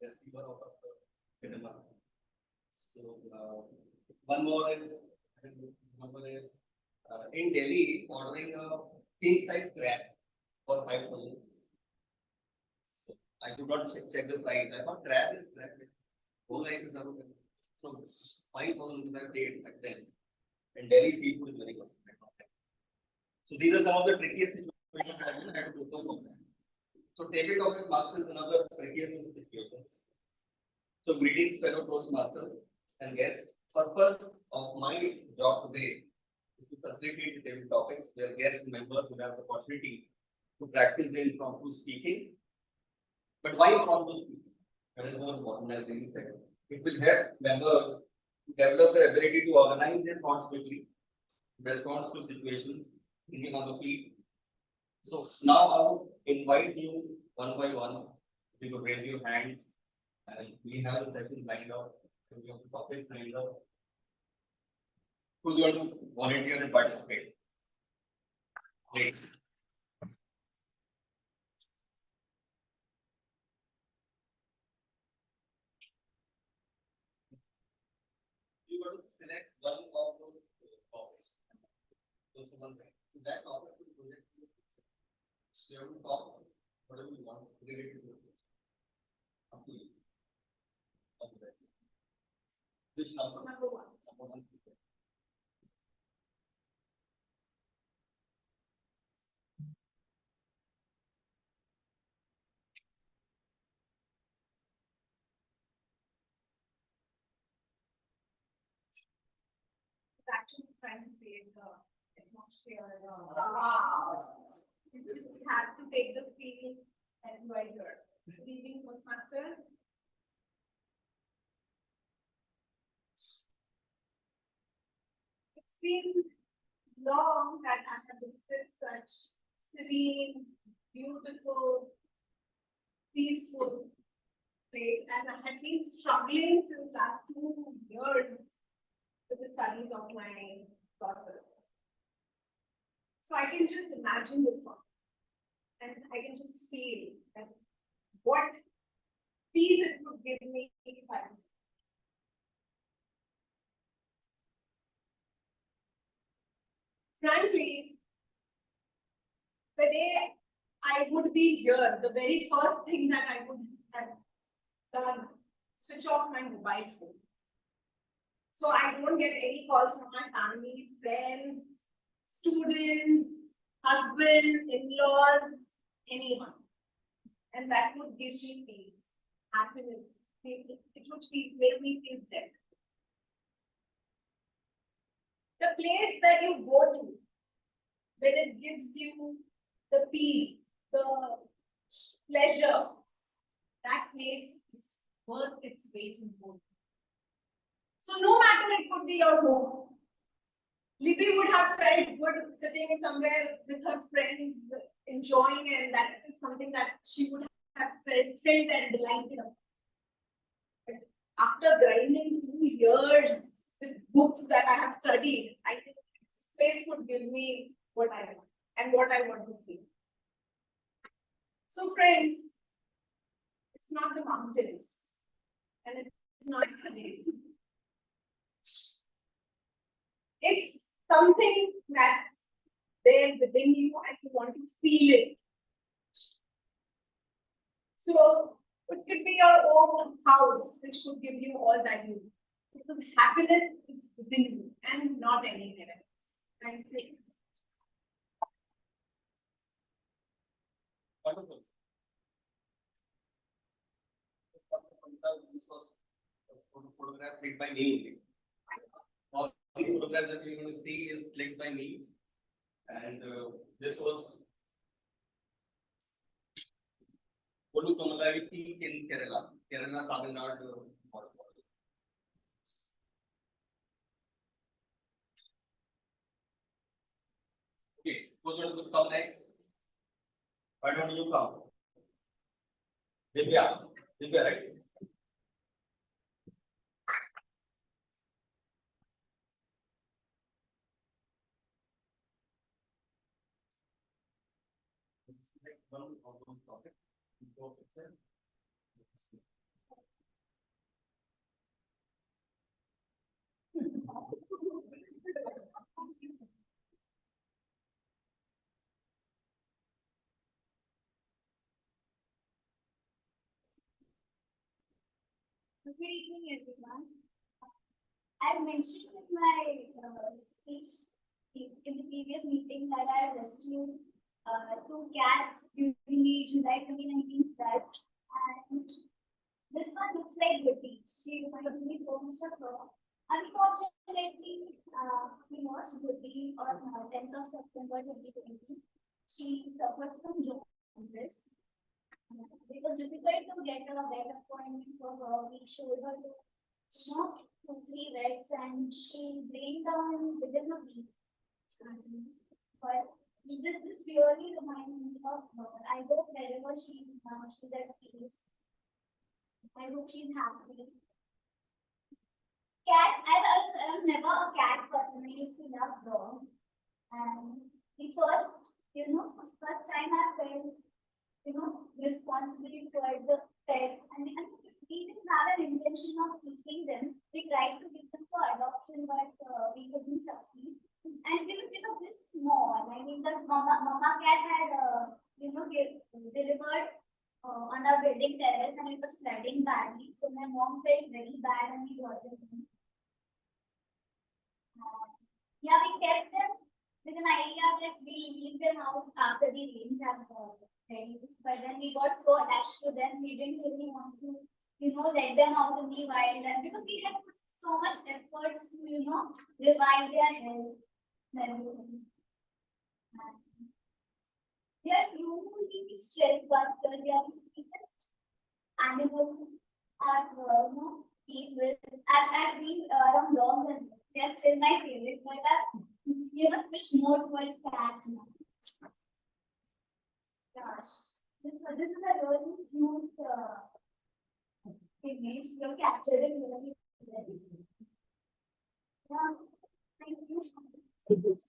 Festival of the cinema. So one more is in Delhi ordering a king size crab for 5,000. So I could not check the price. I thought crab is crab. Whole life is around. So 5,000 I paid back then. And Delhi seafood is very good. So these are some of the trickiest situations that I had to overcome. So table topic master is another trickiest of the situations. So greetings fellow Toastmasters and guests. Purpose of my job today is to facilitate the table topics where guest members will have the opportunity to practice their impromptu speaking. But why impromptu speaking? That is more important as Daisy said. It will help members to develop the ability to organize their thoughts quickly, respond to situations, thinking on the feet. So now I would invite you one by one. You could raise your hands, and we have the session lined up. We have the topics lined up. Who's going to volunteer and participate? Great. You got to select one of those topics. Those are one thing. So that topic will project you. You have to talk whatever you want related to it. Up to you. All the best. Which number? Number one. Number one. Actually trying to create the atmosphere. Wow. You just have to take the feel and enjoy here. Good evening, Toastmasters. It's been long that I have visited such serene, beautiful, peaceful place, and I had been struggling since last 2 years with the studies of my daughters. So I can just imagine this one, and I can just feel that what peace it would give me if I was. Frankly, the day I would be here, the very first thing that I would have done, switch off my mobile phone. So I don't get any calls from my family, friends, students, husband, in-laws, anyone. And that would give me peace, happiness. It would make me feel blessed. The place that you go to, when it gives you the peace, the pleasure, that place is worth its weight in gold. So no matter it could be your home, Libby would have felt good sitting somewhere with her friends, enjoying, and that is something that she would have felt thrilled and delighted about. But after grinding 2 years with books that I have studied, I think this place would give me what I want and what I want to see. So friends, it's not the mountains and it's not the place. It's something that's there within you and you want to feel it. So it could be your own house, which could give you all that you need. Because happiness is within you and not anywhere else. Thank you. Wonderful. this was a photograph clicked by me only. All the photographs that we're going to see is clicked by me, and this was Olu Tomalaviti in Kerala, Tamil Nadu. Okay, who's going to come next? Why don't you come? Divya, right? One of those topics. Good evening, everyone. I mentioned in my speech in the previous meeting that I rescued two cats during the July 2019 flood. And this one looks like Goody. She reminds me so much of her. Unfortunately, we lost Goody on 10th of September 2020. She suffered from jaundice. It was difficult to get a vet appointment for her. We showed her to, 2-3 vets, and she brain down within a week. But this really reminds me of her. I hope wherever she is now, she's at peace. I hope she's happy. I was never a cat person. I used to love dogs. And the first time I felt responsibility towards a pet, and we didn't have an intention of keeping them. We tried to give them for adoption, but we couldn't succeed. And they were this small. I mean, the mama cat had delivered on our building terrace, and it was flooding badly. So my mom felt very bad, and we brought them in. We kept them with an idea that we leave them out after the rains have ready. But then we got so attached to them, we didn't really want to, let them out in the wild. And because we had put so much efforts to, revive their health. They are truly stress busters. They are the sweetest animals I've been around dogs, and they're still my favorite. But I've switched more towards cats now. Gosh, this is a really cute image. You captured it really well. Thank you. Who's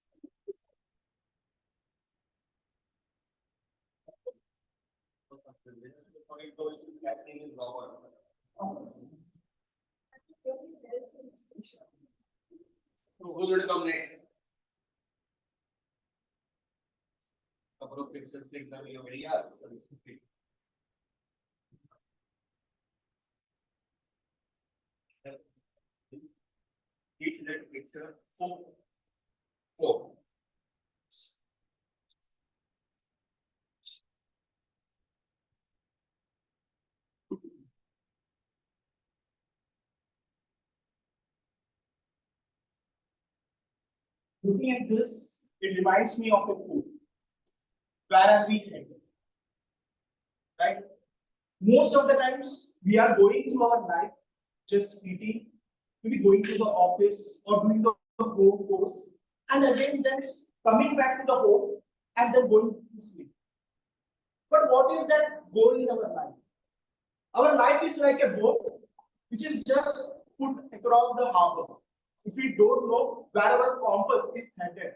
going to come next? Couple of pictures clicked on your area. It's that picture 4. Looking at this, it reminds me of a quote. Where are we headed? Right? Most of the times we are going through our life just eating, maybe going to the office or doing the home course, and again then coming back to the home and then going to sleep. But what is that goal in our life? Our life is like a boat which is just put across the harbor. If we don't know where our compass is headed,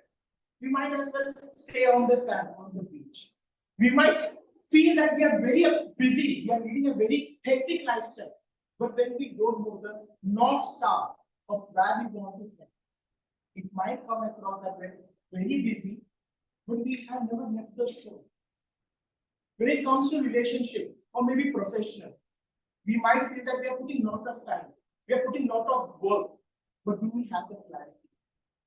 we might as well stay on the sand, on the beach. We might feel that we are very busy, we are leading a very hectic lifestyle. But when we don't know the North Star of where we want to head, it might come across that we're very busy, but we have never left the shore. When it comes to relationship or maybe professional, we might feel that we are putting a lot of time, we are putting a lot of work, but do we have the clarity?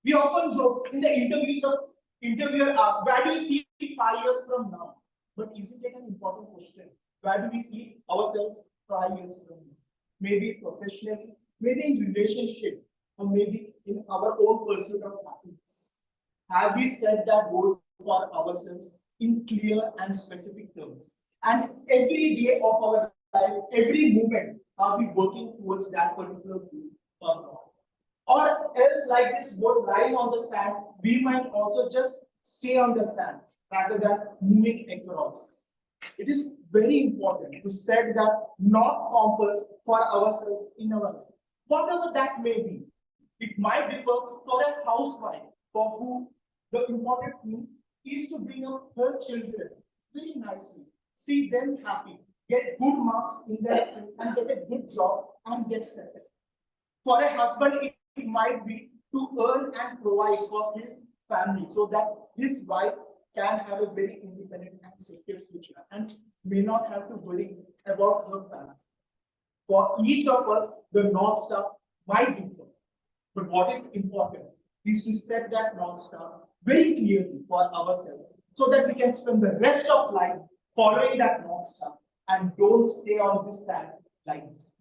We often joke in the interviews, the interviewer asks, where do you see 5 years from now? But isn't it an important question? Where do we see ourselves 5 years from now? maybe professionally, maybe in relationship, or maybe in our own pursuit of happiness? Have we set that goal for ourselves in clear and specific terms? And every day of our life, every moment, are we working towards that particular goal or not? Or else, like this boat lying on the sand, we might also just stay on the sand rather than moving across. It is very important to set that north compass for ourselves in our life. Whatever that may be, it might differ for a housewife for whom the important thing is to bring up her children very nicely, see them happy, get good marks in their school and get a good job and get settled. For a husband, it might be to earn and provide for his family so that his wife can have a very independent and secure future and may not have to worry about her family. For each of us, the North Star might differ. But what is important is to set that North Star very clearly for ourselves so that we can spend the rest of life following that North Star and don't stay on this sand like this.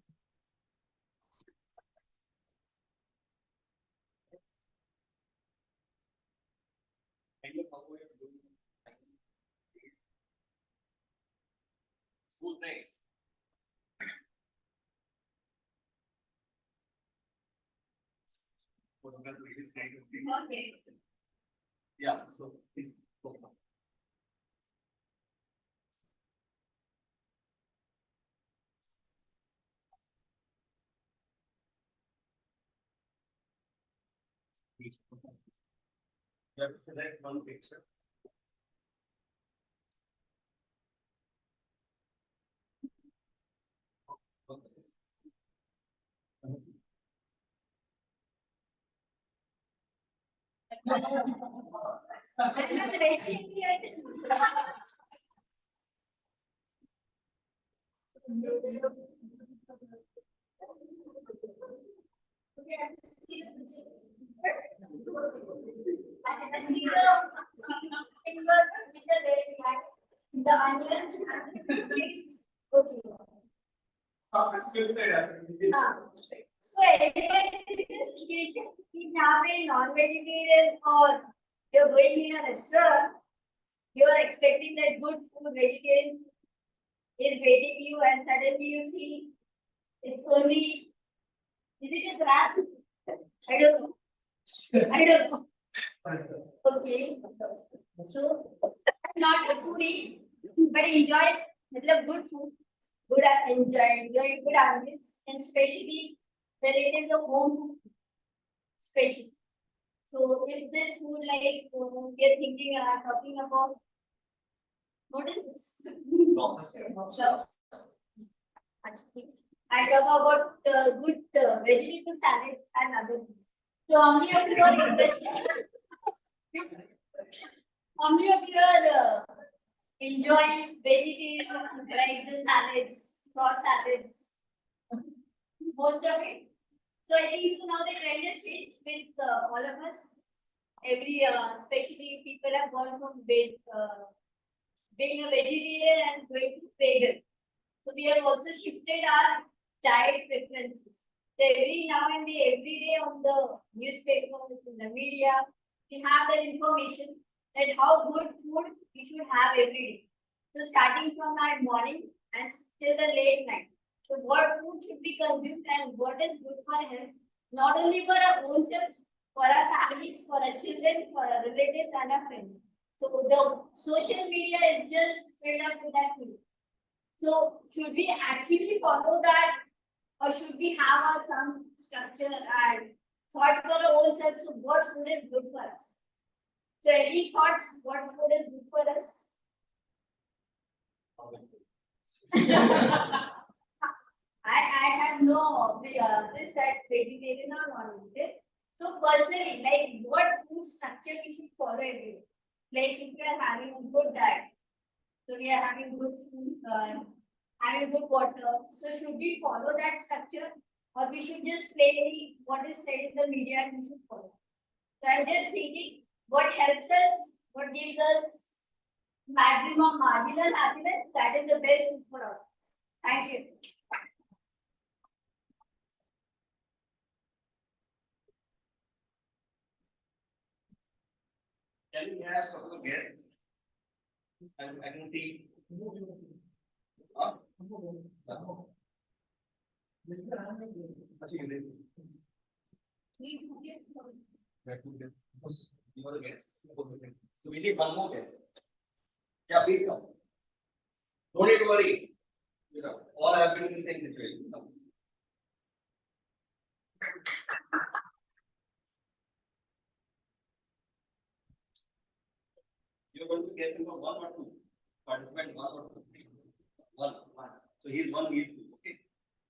Who's next? Yeah, so please go. You have to select one picture. The onions. Okay. So anyway, in this situation, if you have a non-vegetarian or you're going in a restaurant, you are expecting that good food, vegetarian is waiting you, and suddenly you see it's only, is it a wrap? I don't know. I don't know. Okay. So I'm not a foodie, but enjoy good food, good enjoy good ambience, and especially when it is a home special. So if this food like we are thinking talking about what is this? Actually, I talk about good vegetable salads and other things. So how many of you are interested? How many of you are enjoying vegetarian like the salads, raw salads? Most of it. So I think so now the trend has changed with all of us. Every especially people have gone from being a vegetarian and going to vegan. So we have also shifted our diet preferences. So every now and then, every day on the newspapers, in the media, we have that information that how good food we should have every day. So starting from that morning and till the late night. So what food should be consumed and what is good for health, not only for our own selves, for our families, for our children, for our relatives and our friends. So the social media is just filled up with that food. So should we actually follow that, or should we have our some structure and thought for our own selves of what food is good for us? So any thoughts what food is good for us? I have no this that vegetarian or non-vegetarian. So personally, like what food structure we should follow every day? Like if we are having a good diet, so we are having good food, having good water. So should we follow that structure, or we should just play what is said in the media and we should follow? So I'm just thinking what helps us, what gives us maximum marginal happiness. That is the best food for us. Thank you. Can we have some of the guests? I can see. Huh? Actually, you are the guest. So we need one more guest. Yeah, please come. Don't need to worry. You know, all have been in the same situation. No. You're going to guess number one or two. Participant one or two. One. So he's one, he's two. Okay.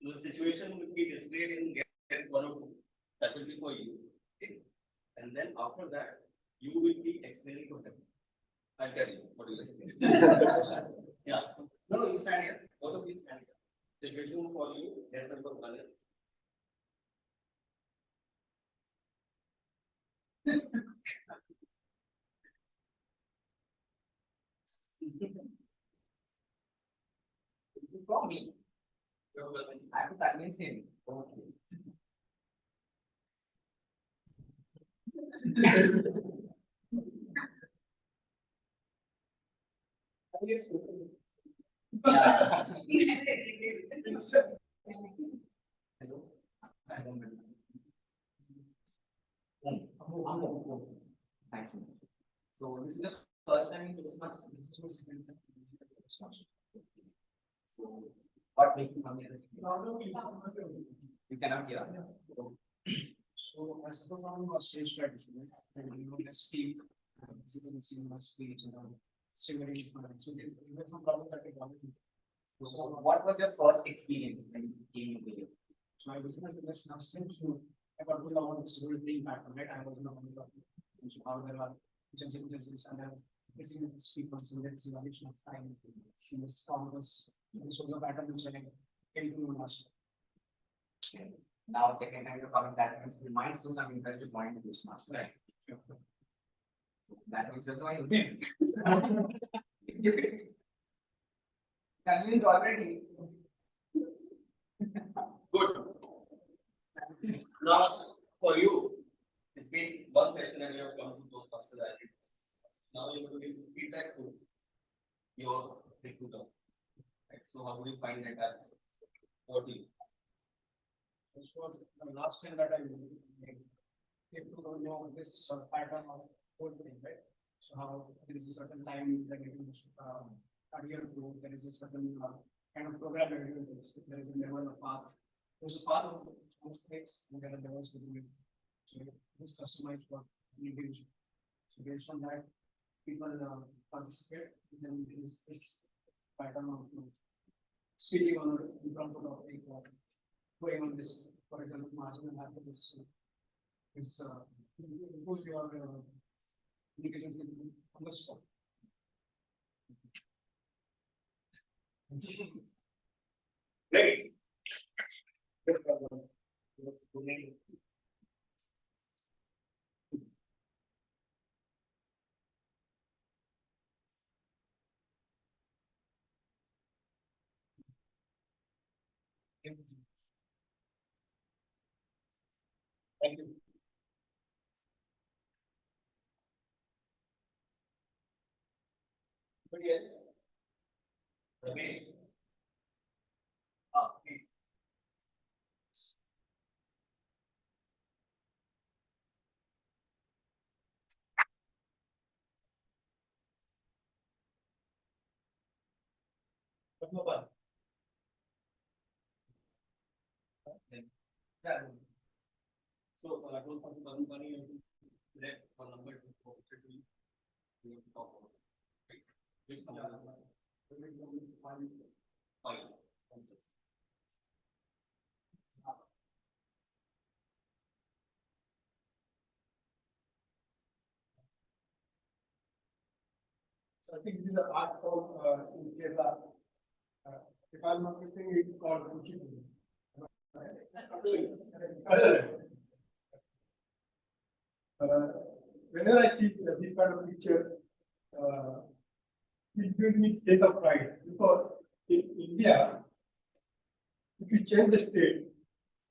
So the situation will be displayed in guess one or two. That will be for you. Okay. And then after that, you will be explaining to him. I'll tell you what you listen. Yeah. No, you stand here. Both of you stand here. Situation will follow you. Guess number one. You call me. I have that means him. Okay. Hello. I don't know. Thanks. So this is the first time in Christmas. So what make you come here? You cannot hear. So as the one was stage strategy, and let's speak, as you can see in my speech, stimulating. So there's some problem that we want to do. So what was your first experience when you came in here? So I was as a less constant, so I got to know this whole thing back from it. I was not on the so how there are changes and then missing people, so that's the addition of time. She was almost this was a pattern which I came to know last. Now, second time you're coming, that means you might see some interesting point in this master, right? That means that's why you did. That means already. Good. Now, for you, it's been one session and you have come to Toastmasters. Now you're going to give feedback to your recruiter. Right? So, how do you find that as? What do you? This was the last time that I came to know this pattern of whole thing, right? So how there is a certain time that you can career growth, there is a certain kind of program that you can do. There is a level of path. There's a path of most things, and there are levels within it. So this customized for individual. So based on that, people participate. Then there is this pattern of speaking on in front of the going on this, for example, marginal after this impose your indications on the spot. Great. Thank you. Anybody else? Ramesh? Please. Yeah. So, that was for the company, you have to select one number to talk about. Right? Which number? Five. Answers. I think this is the art form in Kerala. If I'm not mistaken, it's called Kuchipudi. Whenever I see this kind of picture, it gives me state of pride because in India, if you change the state,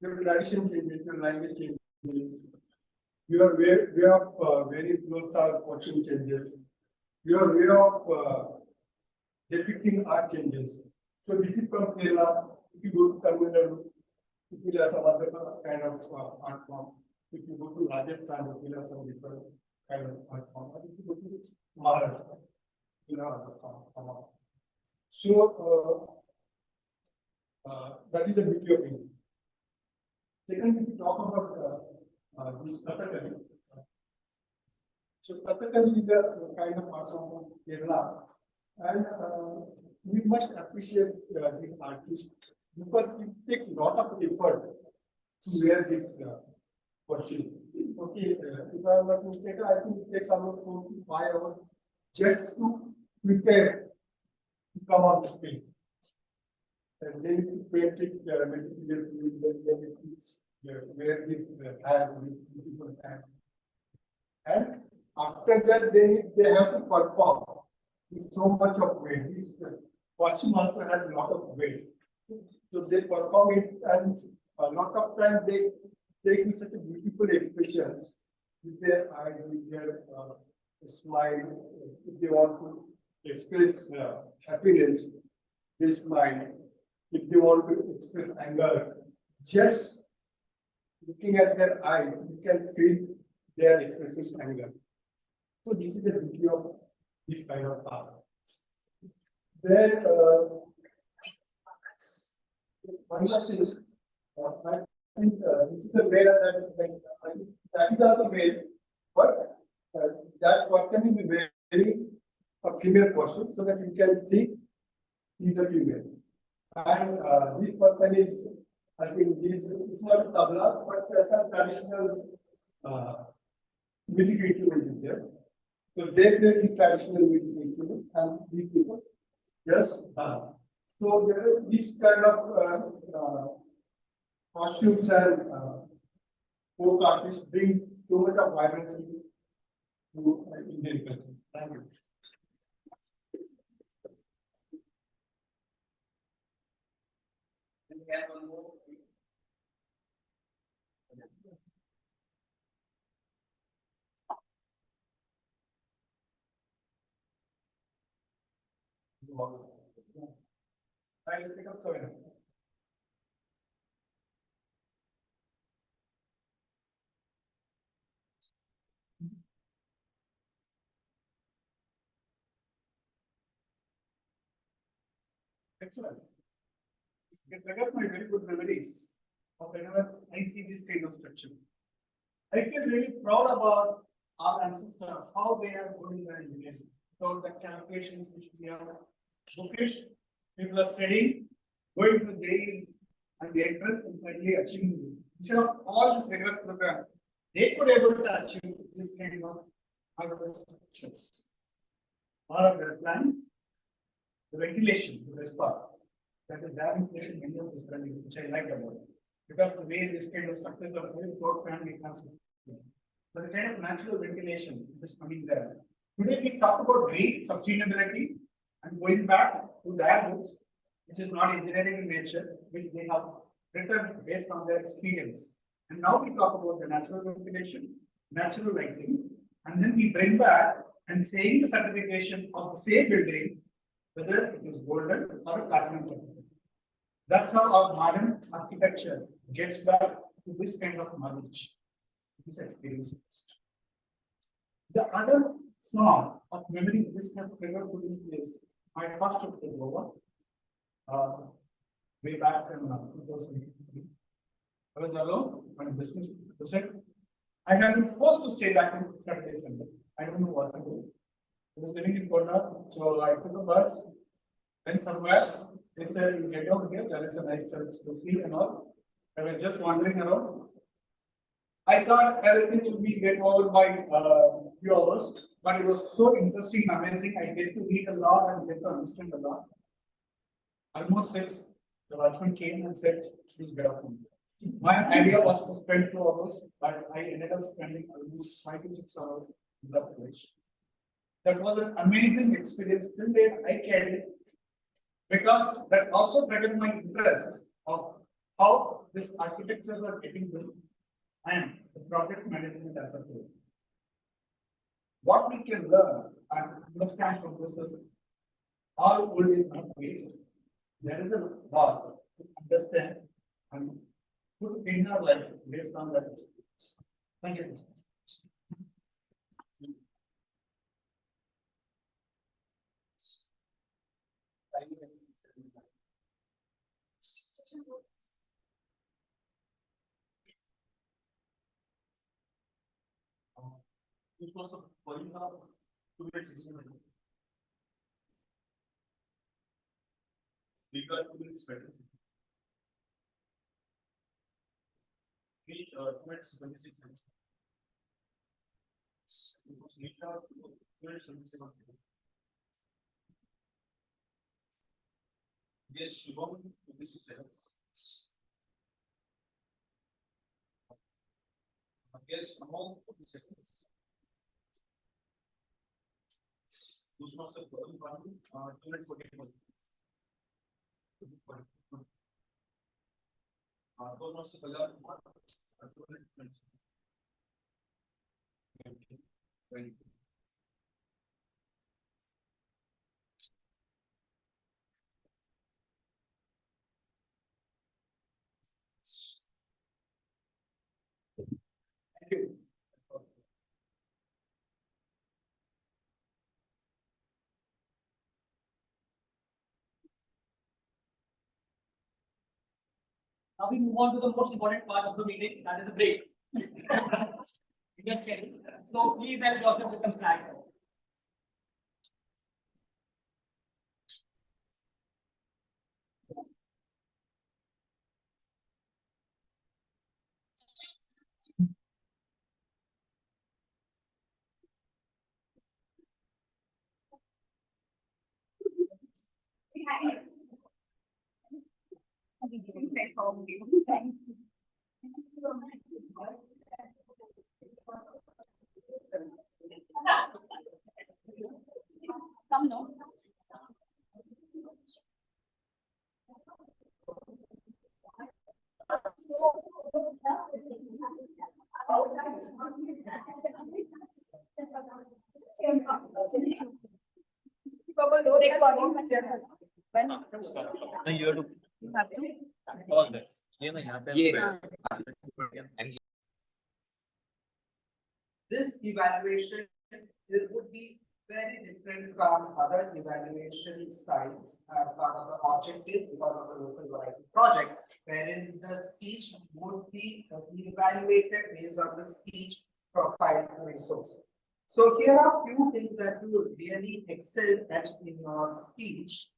your tradition changes, your language changes, your way of very close watching changes, your way of depicting art changes. So this is from Kerala. If you go to Tamil Nadu, it will have some other kind of art form. If you go to Rajasthan, it will have some different kind of art form. And if you go to Maharashtra, you know, so that is the beauty of India. Second, if you talk about this Kathakali. So Kathakali is a kind of art form from Kerala, and we must appreciate these artists because it takes a lot of effort to wear this costume. Okay, if I am not mistaken, I think it takes almost 4 to 5 hours just to prepare to come on the stage. And then to paint it meticulously, then it wear this hat with beautiful hat. And after that, they have to perform with so much of weight. This costume also has a lot of weight. So they perform it, and a lot of time they take such a beautiful expression with their eyes, with their smile. If they want to express happiness, they smile. If they want to express anger, just looking at their eyes, you can feel their expressing anger. So this is the beauty of this kind of art. Then one more thing, I think this is the way that is also male, but that person is wearing a female costume so that you can see he's a female. And this person is, I think, it's not a tabla, but some traditional music instrument is there. So they play the traditional music instrument, and these people just so there is this kind of costumes and folk artists bring so much of vibrancy to Indian culture. Thank you. And we have one more. I will pick up sorry. Excellent. It triggers my very good memories of whenever I see this kind of structure. I feel really proud about our ancestors, how they are doing their engineering, about the calculations which we have bookish. People are studying, going through days and the entrance and finally achieving this. Instead of all this rigorous program, they could able to achieve this kind of structures. All of their plan, the ventilation, the best part. That is there in place in many of this building, which I like about it. Because the way this kind of structures are very broad family concept. But the kind of natural ventilation is coming there. Today we talk about green sustainability and going back to their books, which is not engineering in nature, which they have written based on their experience. And now we talk about the natural ventilation, natural lighting, and then we bring back and saying the certification of the same building, whether it is golden or a platinum. That's how our modern architecture gets back to this kind of knowledge, this experience. The other form of memory this has ever put in place, my first trip to Goa, way back in 2003. I was alone on a business project. I have been forced to stay back in Saturday, Sunday. I don't know what to do. I was living in Kota, so I took a bus, went somewhere. They said, you get out here, there is a nice church to see and all. I was just wandering around. I thought everything would be get over by few hours, but it was so interesting, amazing. I get to read a lot and get to understand a lot. Almost 6, the watchman came and said, please get up from here. My idea was to spend 2 hours, but I ended up spending almost 5 to 6 hours in that place. That was an amazing experience. Till date, I carried it because that also triggered my interest of how these architectures are getting built and the project management as a whole. What we can learn and understand from this is all old is not waste. There is a lot to understand and put in our life based on that experience. Thank you. Which was the point of 2 minutes? We got 2 minutes better. Reach 2 minutes 26 seconds. Reach 2 minutes 26 seconds. Yes, Shubham, 26 seconds. Yes, Amal, 40 seconds. Those was the problem, 240 seconds. Those was the color, 220. Thank you. Thank you. Now we move on to the most important part of the meeting, that is a break. So please help yourselves with some snacks. Come no. This evaluation would be very different from other evaluation styles as part of the objectives because of the local variety project, wherein the speech would be evaluated based on the speech profile resource. So here are few things that you would really excel at in your speech.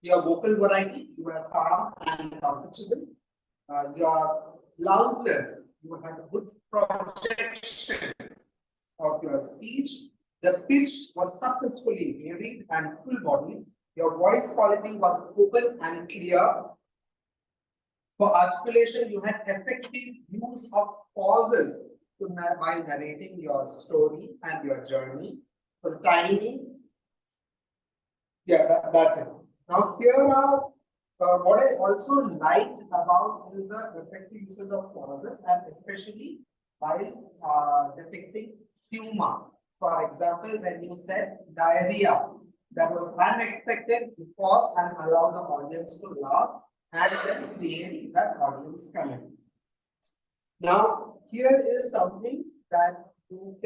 Your vocal variety, you are calm and comfortable. Your loudness, you have good projection of your speech. The pitch was successfully varied and full body. Your voice quality was open and clear. For articulation, you had effective use of pauses while narrating your story and your journey. For the timing, yeah, that's it. Now here are what I also liked about is the effective usage of pauses and especially while depicting humor. For example, when you said diarrhea, that was unexpected, you pause and allow the audience to laugh and then create that audience comment. Now, here is something that you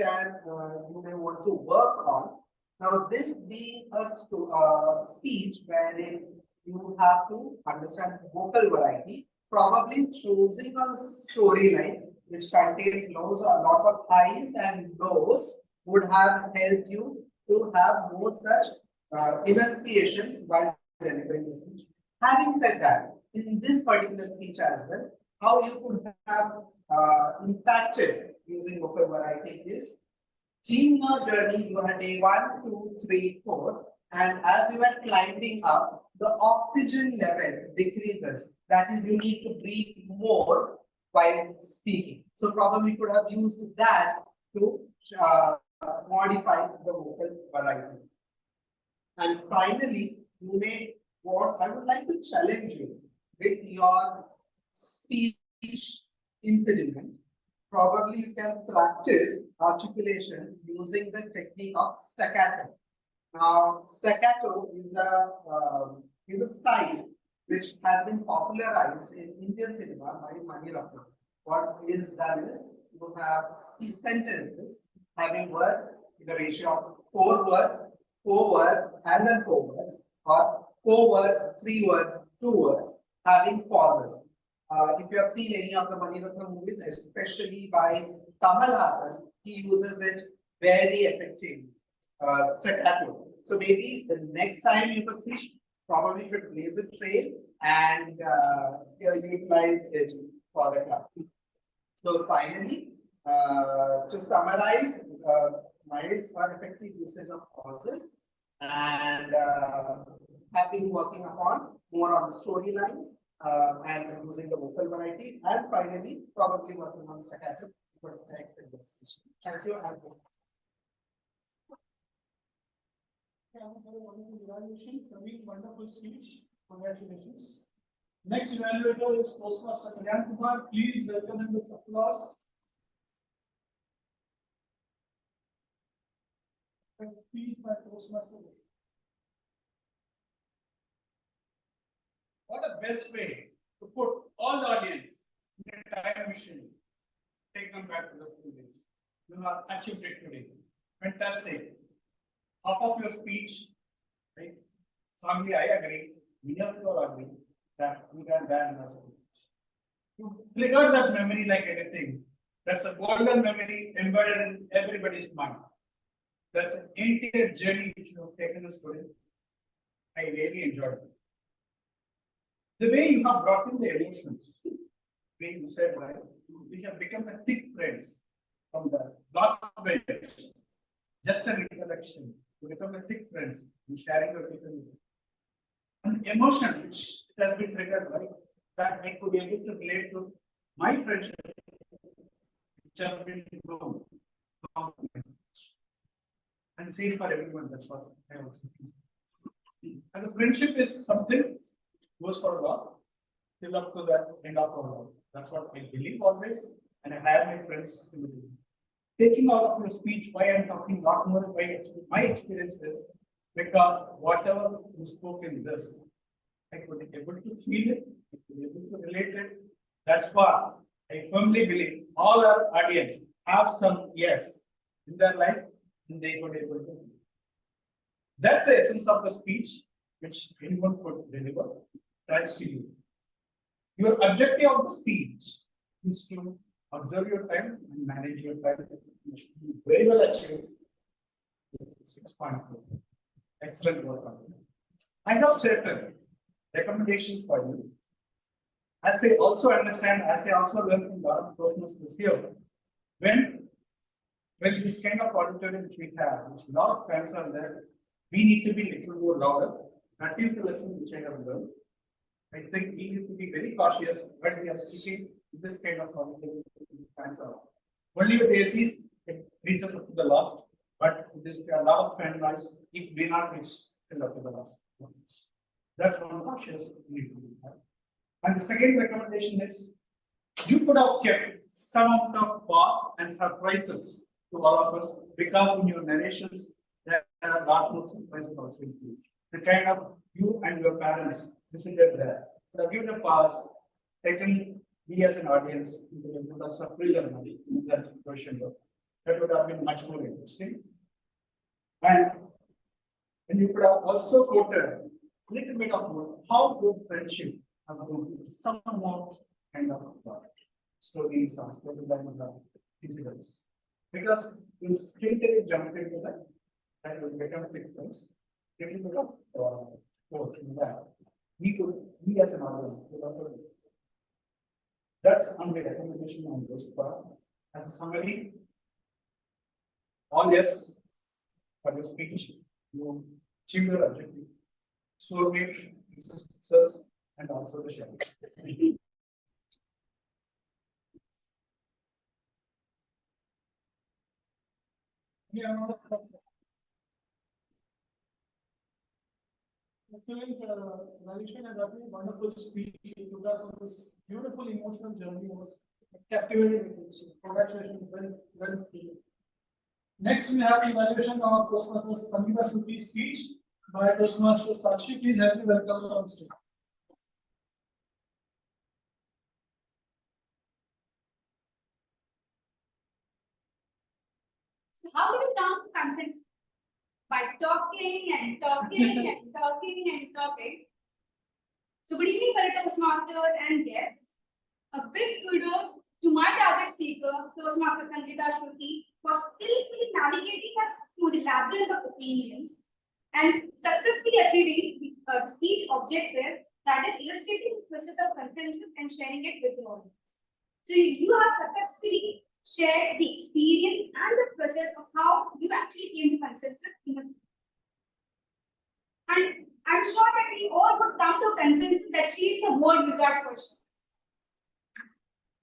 may want to work on. Now, this being a speech wherein you have to understand vocal variety, probably choosing a storyline which contains lots of highs and lows would have helped you to have more such enunciations while delivering the speech. Having said that, in this particular speech as well, how you could have impacted using vocal variety is in your journey, you had day 1, 2, 3, 4, and as you are climbing up, the oxygen level decreases. That is, you need to breathe more while speaking. So probably could have used that to modify the vocal variety. And finally, you may want, I would like to challenge you with your speech impediment. probably you can practice articulation using the technique of staccato. Now, staccato is a style which has been popularized in Indian cinema by Mani Ratnam. What is done is you have sentences having words in a ratio of 4 words, and then 4 words, or 4 words, 3 words, 2 words, having pauses. If you have seen any of the Mani Ratnam movies, especially by Kamal Hassan, he uses it very effectively. Staccato. So maybe the next time you could see, probably could blaze a trail and utilize it for the class. So finally, to summarize, Miles for effective usage of pauses and have been working upon more on the storylines and using the vocal variety, and finally probably working on staccato for text and discussion. Thank you. Evaluation, wonderful speech. Congratulations. Next evaluator is Toastmaster Kalyan Kumar. Please welcome him with applause. Speech by Toastmaster. What a best way to put all the audience in a time machine, take them back to the school days. You have achieved it today. Fantastic. Half of your speech, right? Strongly, I agree. Many of you are agreeing that you can ban your speech. You trigger that memory like anything. That's a golden memory embedded in everybody's mind. That's an entire journey which you have taken us today. I really enjoyed it. The way you have brought in the emotions, the way you said, right, we have become a thick friends from the last bench. Just an introduction, to become a thick friends in sharing your different. And the emotion which it has been triggered, right, that I could be able to relate to my friendship, which has been grown. And same for everyone, that's what I also feel. And the friendship is something goes for a lot, till up to the end of our life. That's what I believe always, and I have my friends in between. Taking out of your speech, why I'm talking a lot more by my experiences, because whatever you spoke in this, I could be able to feel it, I could be able to relate it. That's why I firmly believe all our audience have some yes in their life, and they could be able to. That's the essence of the speech which anyone could deliver. Thanks to you. Your objective of the speech is to observe your time and manage your time, which you very well achieved. 6.4. Excellent work on it. I have certain recommendations for you. As I also understand, as I also learned from a lot of Toastmasters here, when this kind of auditorium which we have, which a lot of fans are there, we need to be a little more louder. That is the lesson which I have learned. I think we need to be very cautious when we are speaking in this kind of auditorium. Only with ACs, it reaches up to the last, but with this a lot of fan noise, it may not reach till up to the last. That's one cautious we need to have. And the second recommendation is you could have kept some amount of pause and surprises to all of us, because in your narrations there are a lot more surprises also included. The kind of you and your parents visited there. But give the pause, taken me as an audience into the surprise in that question. That would have been much more interesting. And you could have also quoted a little bit of how good friendship have grown, some amount kind of stories or storyline of the incidents. Because you still jump into that will become thick friends. Little bit of quote in that. We as an audience, that's only recommendation on this part. As a summary, all yes for your speech, you achieve your objective. Soulmate, sisters, and also the shadow. Excellent evaluation and a wonderful speech. You took us on this beautiful emotional journey. Was Captivating. Congratulations. Well done. Next, we have the evaluation of Toastmasters Sangeeta Shruti's speech by Toastmasters Sakshi. Please help me welcome her on stage. So how do we come to consensus? By talking and talking and talking and talking. So good evening, fellow Toastmasters and guests. A big kudos to my target speaker, Toastmaster Sangeeta Shruti, for skillfully navigating us through the labyrinth of opinions and successfully achieving the speech objective, that is illustrating the process of consensus and sharing it with the audience. So you have successfully shared the experience and the process of how you actually came to consensus. And I'm sure that we all would come to a consensus that she is the word wizard for sure.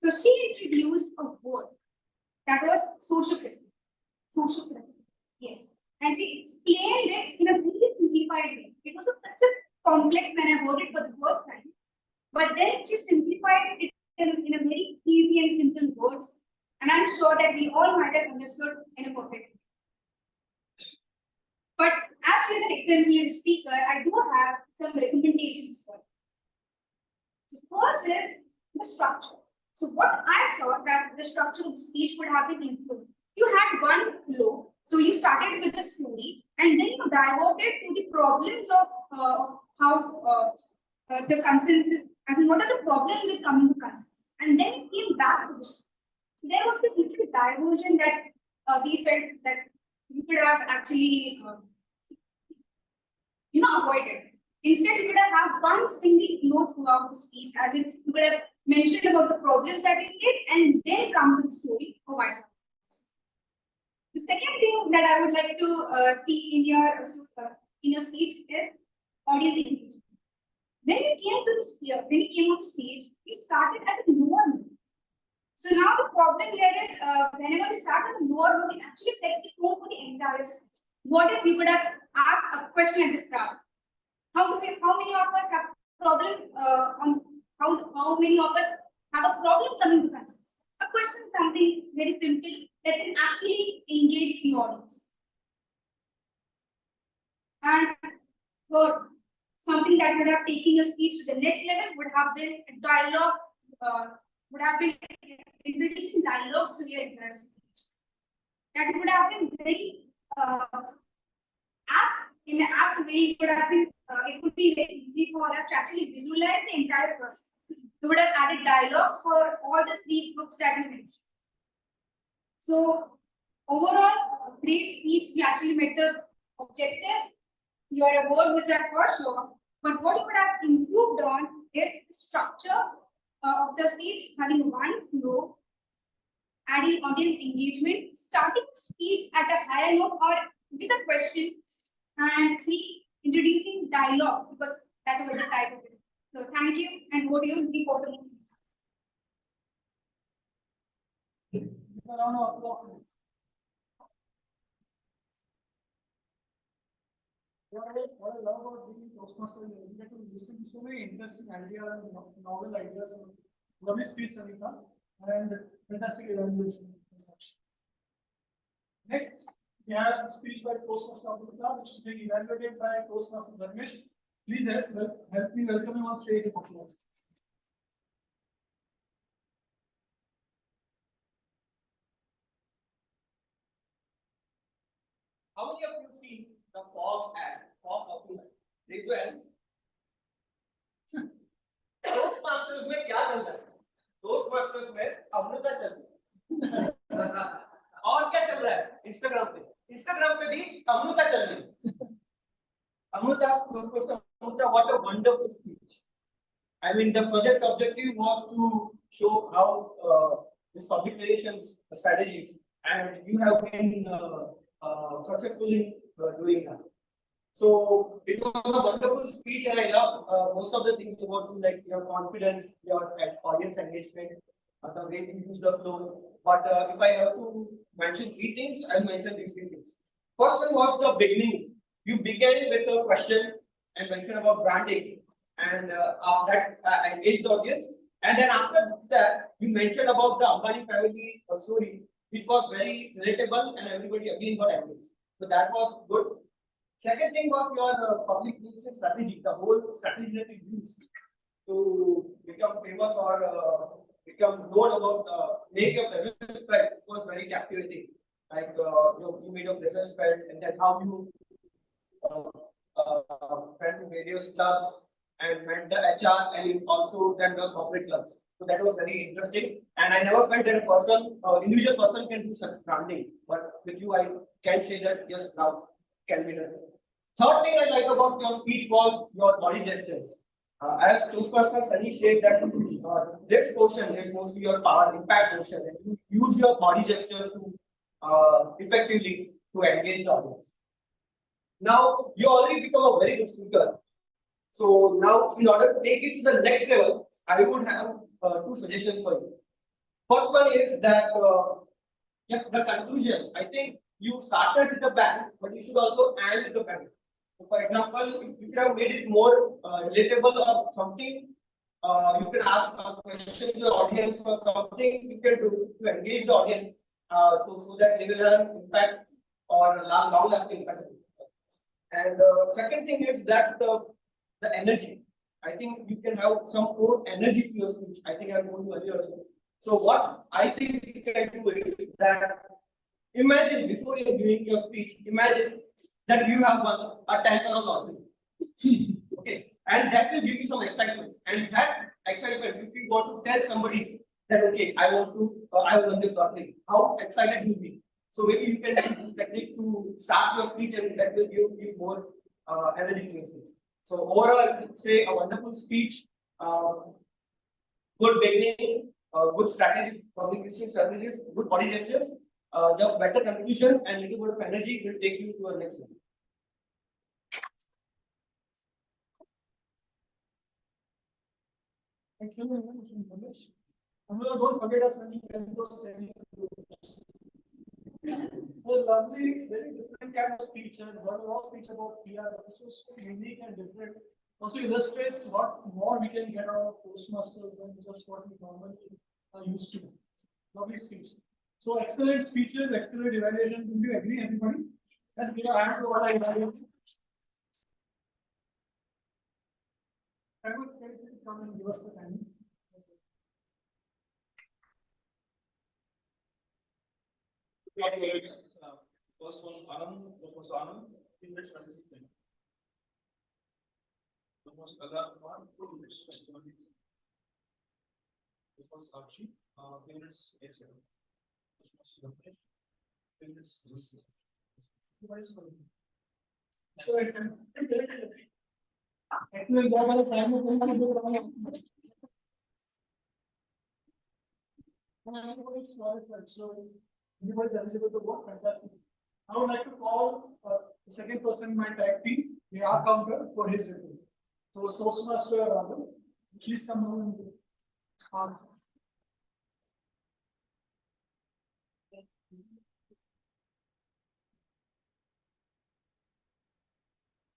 So she introduced a word that was sociocracy. Sociocracy, yes. And she explained it in a very simplified way. It was such a complex when I heard it for the first time. But then she simplified it in a very easy and simple words. And I'm sure that we all might have understood in a perfect way. But as she is an exemplary speaker, I do have some recommendations for her. So first is the structure. So what I saw that the structure of the speech would have been improved. You had one flow, so you started with the story, and then you diverted to the problems of how the consensus, as in what are the problems with coming to consensus, and then it came back to the story. So there was this little diversion that we felt that you could have actually, avoided. Instead, you could have had one single flow throughout the speech, as in you could have mentioned about the problems that we face and then come to the story or vice versa. The second thing that I would like to see in your speech is audience engagement. When you came on stage, you started at a lower note. So now the problem here is whenever we start at a lower note, it actually sets the tone for the entire speech. What if we could have asked a question at the start? How many of us have problem on how many of us have a problem coming to consensus? A question is something very simple that can actually engage the audience. And third, something that would have taken your speech to the next level would have been a dialogue, would have been introducing dialogues to your entire speech. That would have been very in an apt way. It would be very easy for us to actually visualize the entire process. We would have added dialogues for all the three groups that we mentioned. So overall, a great speech. We actually met the objective. You are a word wizard for sure. But what you would have improved on is the structure of the speech, having one flow, adding audience engagement, starting the speech at a higher note or with a question, and three, introducing dialogue, because that was the type of it. So thank you, and what do you think for the Round of applause. What I love about being Toastmaster is you get to listen to so many interesting ideas and novel ideas. Love is speech, Sangeeta, and fantastic evaluation. Next, we have a speech by Toastmaster Abdullah, which is being evaluated by Toastmaster Dharmesh. Please help me welcome him on stage. How many of you seen the fog ad? Fog popular. Raise your hand. Toastmasters में क्या चल रहा है? Toastmasters में अमृता चल रही है. और क्या चल रहा है? Instagram पे. Instagram पे भी अमृता चल रही है. Amrita, what a wonderful speech. I mean, the project objective was to show how this public relations strategies, and you have been successful in doing that. So it was a wonderful speech, and I love most of the things about you, like your confidence, your audience engagement, the way you use the flow. But if I have to mention three things, I'll mention these three things. First one was the beginning. You began with a question and mentioned about branding, and that engaged the audience. And then after that, you mentioned about the Ambani family story, which was very relatable and everybody again got angry. So that was good. Second thing was your public relations strategy, the whole strategy that you used to become famous or become known about make your presence felt was very captivating. Like you made your presence felt, and then how you went to various clubs and met the HR and you also then the corporate clubs. So that was very interesting. And I never felt that a person, individual person can do such branding. But with you, I can say that yes, now can be done. Third thing I like about your speech was your body gestures. As Toastmasters study says that this portion is mostly your power impact portion, and you use your body gestures to effectively to engage the audience. Now you already become a very good speaker. So now, in order to take it to the next level, I would have two suggestions for you. First one is that the conclusion. I think you started with the bang, but you should also end with the bang. So for example, if you could have made it more relatable or something, you can ask a question to the audience or something you can do to engage the audience so that they will have impact or long-lasting impact. And second thing is that the energy. I think you can have some more energy to your speech. I think I told you earlier also. So what I think you can do is that imagine before you're giving your speech, imagine that you have won a 10 crore lottery. Okay, and that will give you some excitement. And that excitement, if you want to tell somebody that okay, I won this lottery, how excited you'll be. So maybe you can use this technique to start your speech, and that will give you more energy to your speech. So overall, I would say a wonderful speech, good beginning, good strategy, communication strategies, good body gestures, the better conclusion and little bit of energy will take you to the next level. Excellent. Don't forget us when you can those lovely, very different kind of speech and heard a lot of speech about PR. This was so unique and different. Also illustrates what more we can get out of Toastmasters than just what we normally are used to. Lovely speech. So excellent speeches, excellent evaluation. Do you agree, everybody? Let's give a hand to what I evaluated. I would tell you to come and give us the time. First one, Anand, was Anand, in which this was Kumar, this was Sakshi, minutes, this was Ramesh, minutes, Excellent job on the time. So everybody's eligible to vote. Fantastic. I would like to call the second person in my tag team, the R counter, for his review. So Toastmaster Rahul, please come on and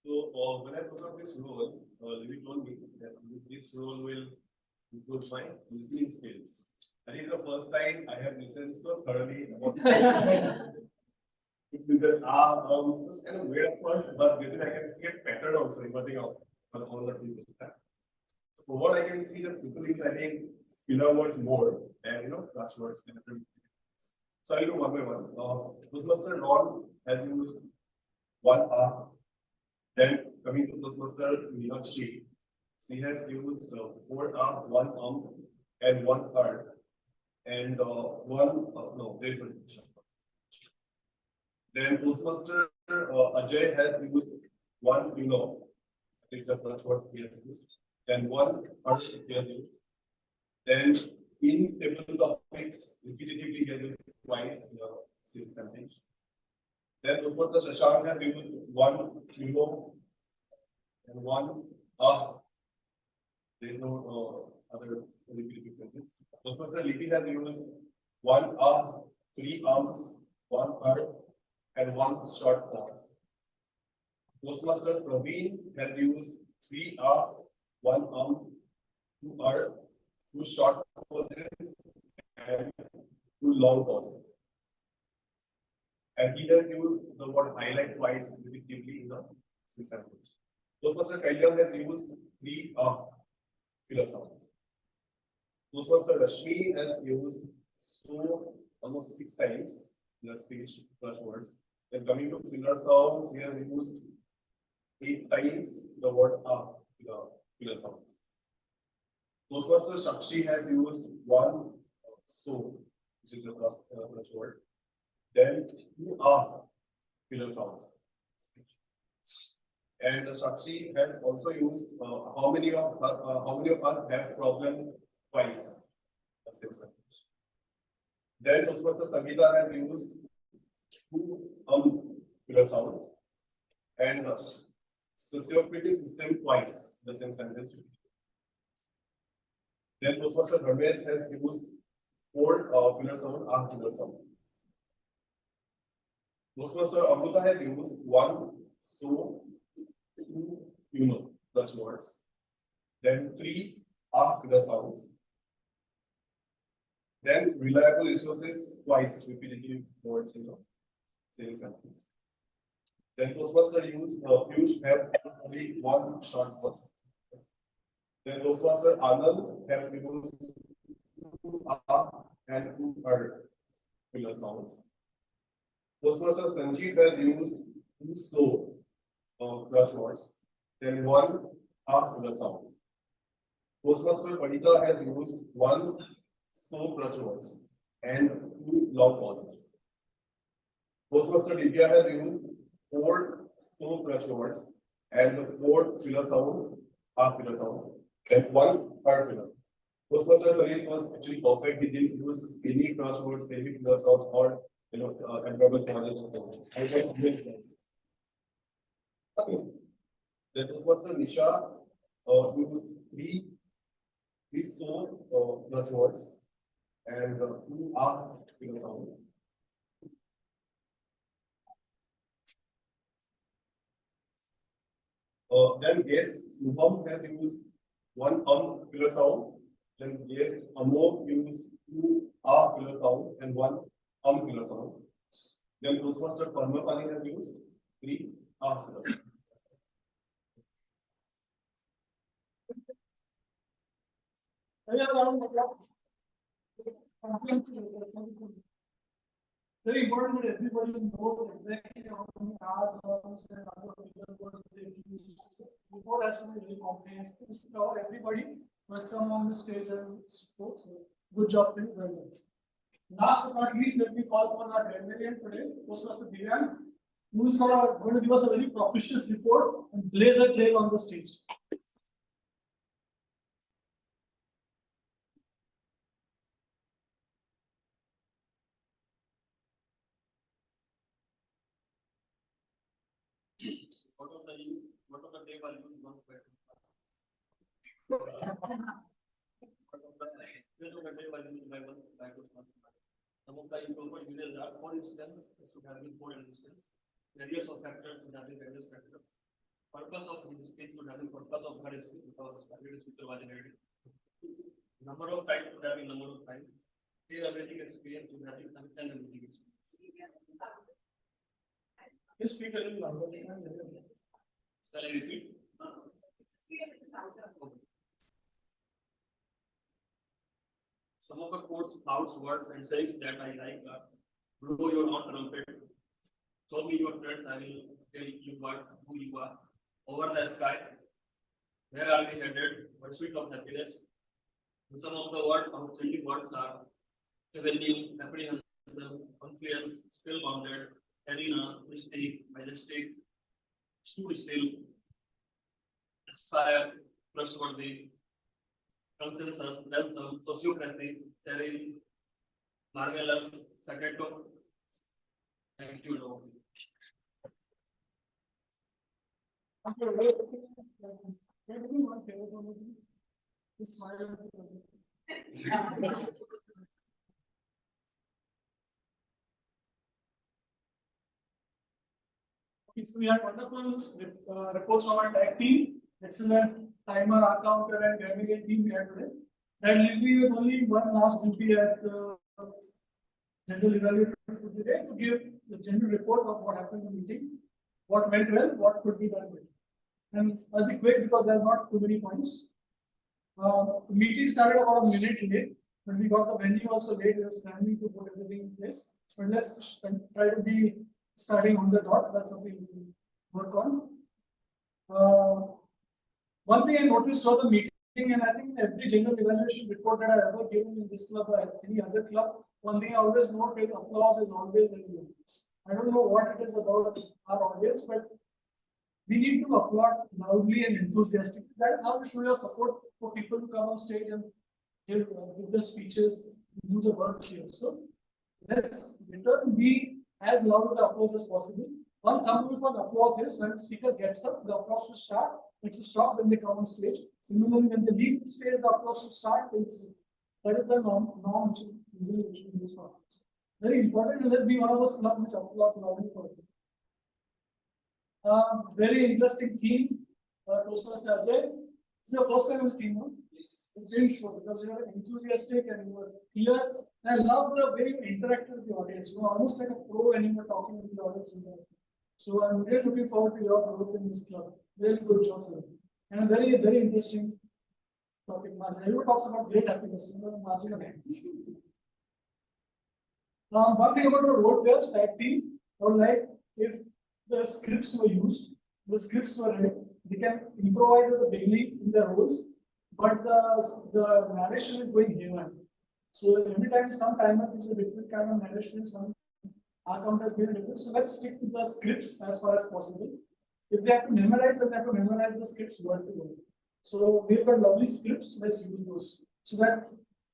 So when I took up this role, Navi told me that this role will improve my listening skills. I think the first time I have listened so thoroughly about it was just it was kind of weird at first, but within I can see a pattern also emerging out on all the people. So what I can see that people is I think filler words more and plus words and everything. So I'll do one by one. Toastmaster Ron has used one R. Then coming to Toastmaster Meenakshi, she has used 4 R, 1 and 1 R. And one no, there's one. Then Toastmaster Ajay has used 1 it's the first word he has used. Then 1 harsh he has used. Then in table topics, repetitively he has used twice in the same sentence. Then Toastmaster Shashank has used 1 and 1 there is no other repetitive sentence. Toastmaster Lipi has used 1 3 arms, 1 and 1 short pause. Toastmaster Praveen has used 3 1 2 two short pauses, and two long pauses. And he has used the word highlight twice repeatedly in the examples. Toastmaster Kalyan has used three filler sounds. Toastmaster Rashmi has used so almost 6 times in the speech plus words. Then coming to filler sounds, he has used 8 times the word filler sound. Toastmaster Shakshi has used one so, which is the plus word. Then two filler sounds. And Shakshi has also used how many of us have problem twice. The same sentence. Then Toastmaster Sangeeta has used two filler sound and sociocritic system twice. The same sentence. Then Toastmaster Dharmesh has used 4 filler sound, filler sound. Toastmaster Amruta has used 1 so, 2 such words. Then 3 filler sounds. Then reliable resources twice repetitive words in the same sentence. Then Toastmaster used Piyush have only 1 short word. Then Toastmaster Anand have used 2 and 2 filler sounds. Toastmaster Sanjeev has used 2 so clutch words, then 1 filler sound. Toastmaster Panita has used 1 so clutch words and 2 long pauses. Toastmaster Divya has used 4 so clutch words and the 4 filler sound, filler sound, and 1 filler. Toastmaster Saresh was actually perfect. He didn't use any clutch words, any filler sounds, or environment pauses. Okay. Then Toastmaster Nisha used 3 so clutch words and 2 filler sound. Then yes, Shubham has used 1 filler sound. Then yes, Amok used 2 filler sound and 1 filler sound. Then Toastmaster Parmapani has used 3 filler sound. Very important that everybody knows exactly how many hours and other filler words they use. Report has to be very comprehensive. Everybody must come on the stage and spoke. So good job to you. Well done. Last but not least, let me call upon our graduate today, Toastmaster Divyan, who is going to give us a very propitious report and blaze a trail on the stage. What of the day were you not better? Some of the improvement uses are, for instance, this would have been 4 instances. Various of factors would have been various factors. Purpose of his speech would have been purpose of her speech because the speaker was inherited. Number of times would have been number of times. Their ability experience would have been an ability experience. Just speak a little louder. Shall I repeat? Some of the quotes, thoughts, words, and sayings that I like are: blow your own trumpet, show me your friends, I will tell you who you are. Over the sky, where are we headed? Pursuit of happiness. And some of the words, outstanding words are avenue, apprehension, confluence, still bounded, arena, mistake, majestic, stood still, aspire, trustworthy, consensus, ransom, sociocracy, serene, marvelous, secreto. Thank you, Lord. So we had wonderful reports from our tech team, excellent timer, counter, and navigate team we had today. That leaves me with only one last duty as the general evaluator for today to give the general report of what happened in the meeting, what went well, what could be done better. And I'll be quick because there are not too many points. The meeting started about a minute late, but we got the venue also late. We were standing to put everything in place. But let's try to be starting on the dot. That's something we will work on. One thing I noticed for the meeting, and I think every general evaluation report that I've ever given in this club or any other club, one thing I always note is applause is always very good. I don't know what it is about our audience, but we need to applaud loudly and enthusiastically. That is how to show your support for people to come on stage and give the speeches, do the work here. So let's return be as loud with the applause as possible. One thumb rule for the applause is when the speaker gets up, the applause should start. It should stop when they come on stage. Similarly, when they leave the stage, the applause should start. That is the norm which usually we use for applause. Very important, and let's be one of those clubs which applaud loudly for it. Very interesting theme, Toastmasters Ajay. This is your first time on the team, no? Yes. It's very short because you are enthusiastic and you are clear. I love the way you interact with the audience. You are almost like a pro when you are talking with the audience. So I'm really looking forward to your growth in this club. Very good job, and a very, very interesting topic. Everyone talks about great happiness. Marginal. One thing about the role players, tag team, or like if the scripts were used, the scripts were read, they can improvise at the beginning in the roles, but the narration is going haywire. So every time some timer gives a different kind of narration, some our count has been different. So let's stick to the scripts as far as possible. If they have to memorize, then they have to memorize the scripts word to word. So we've got lovely scripts, let's use those. So that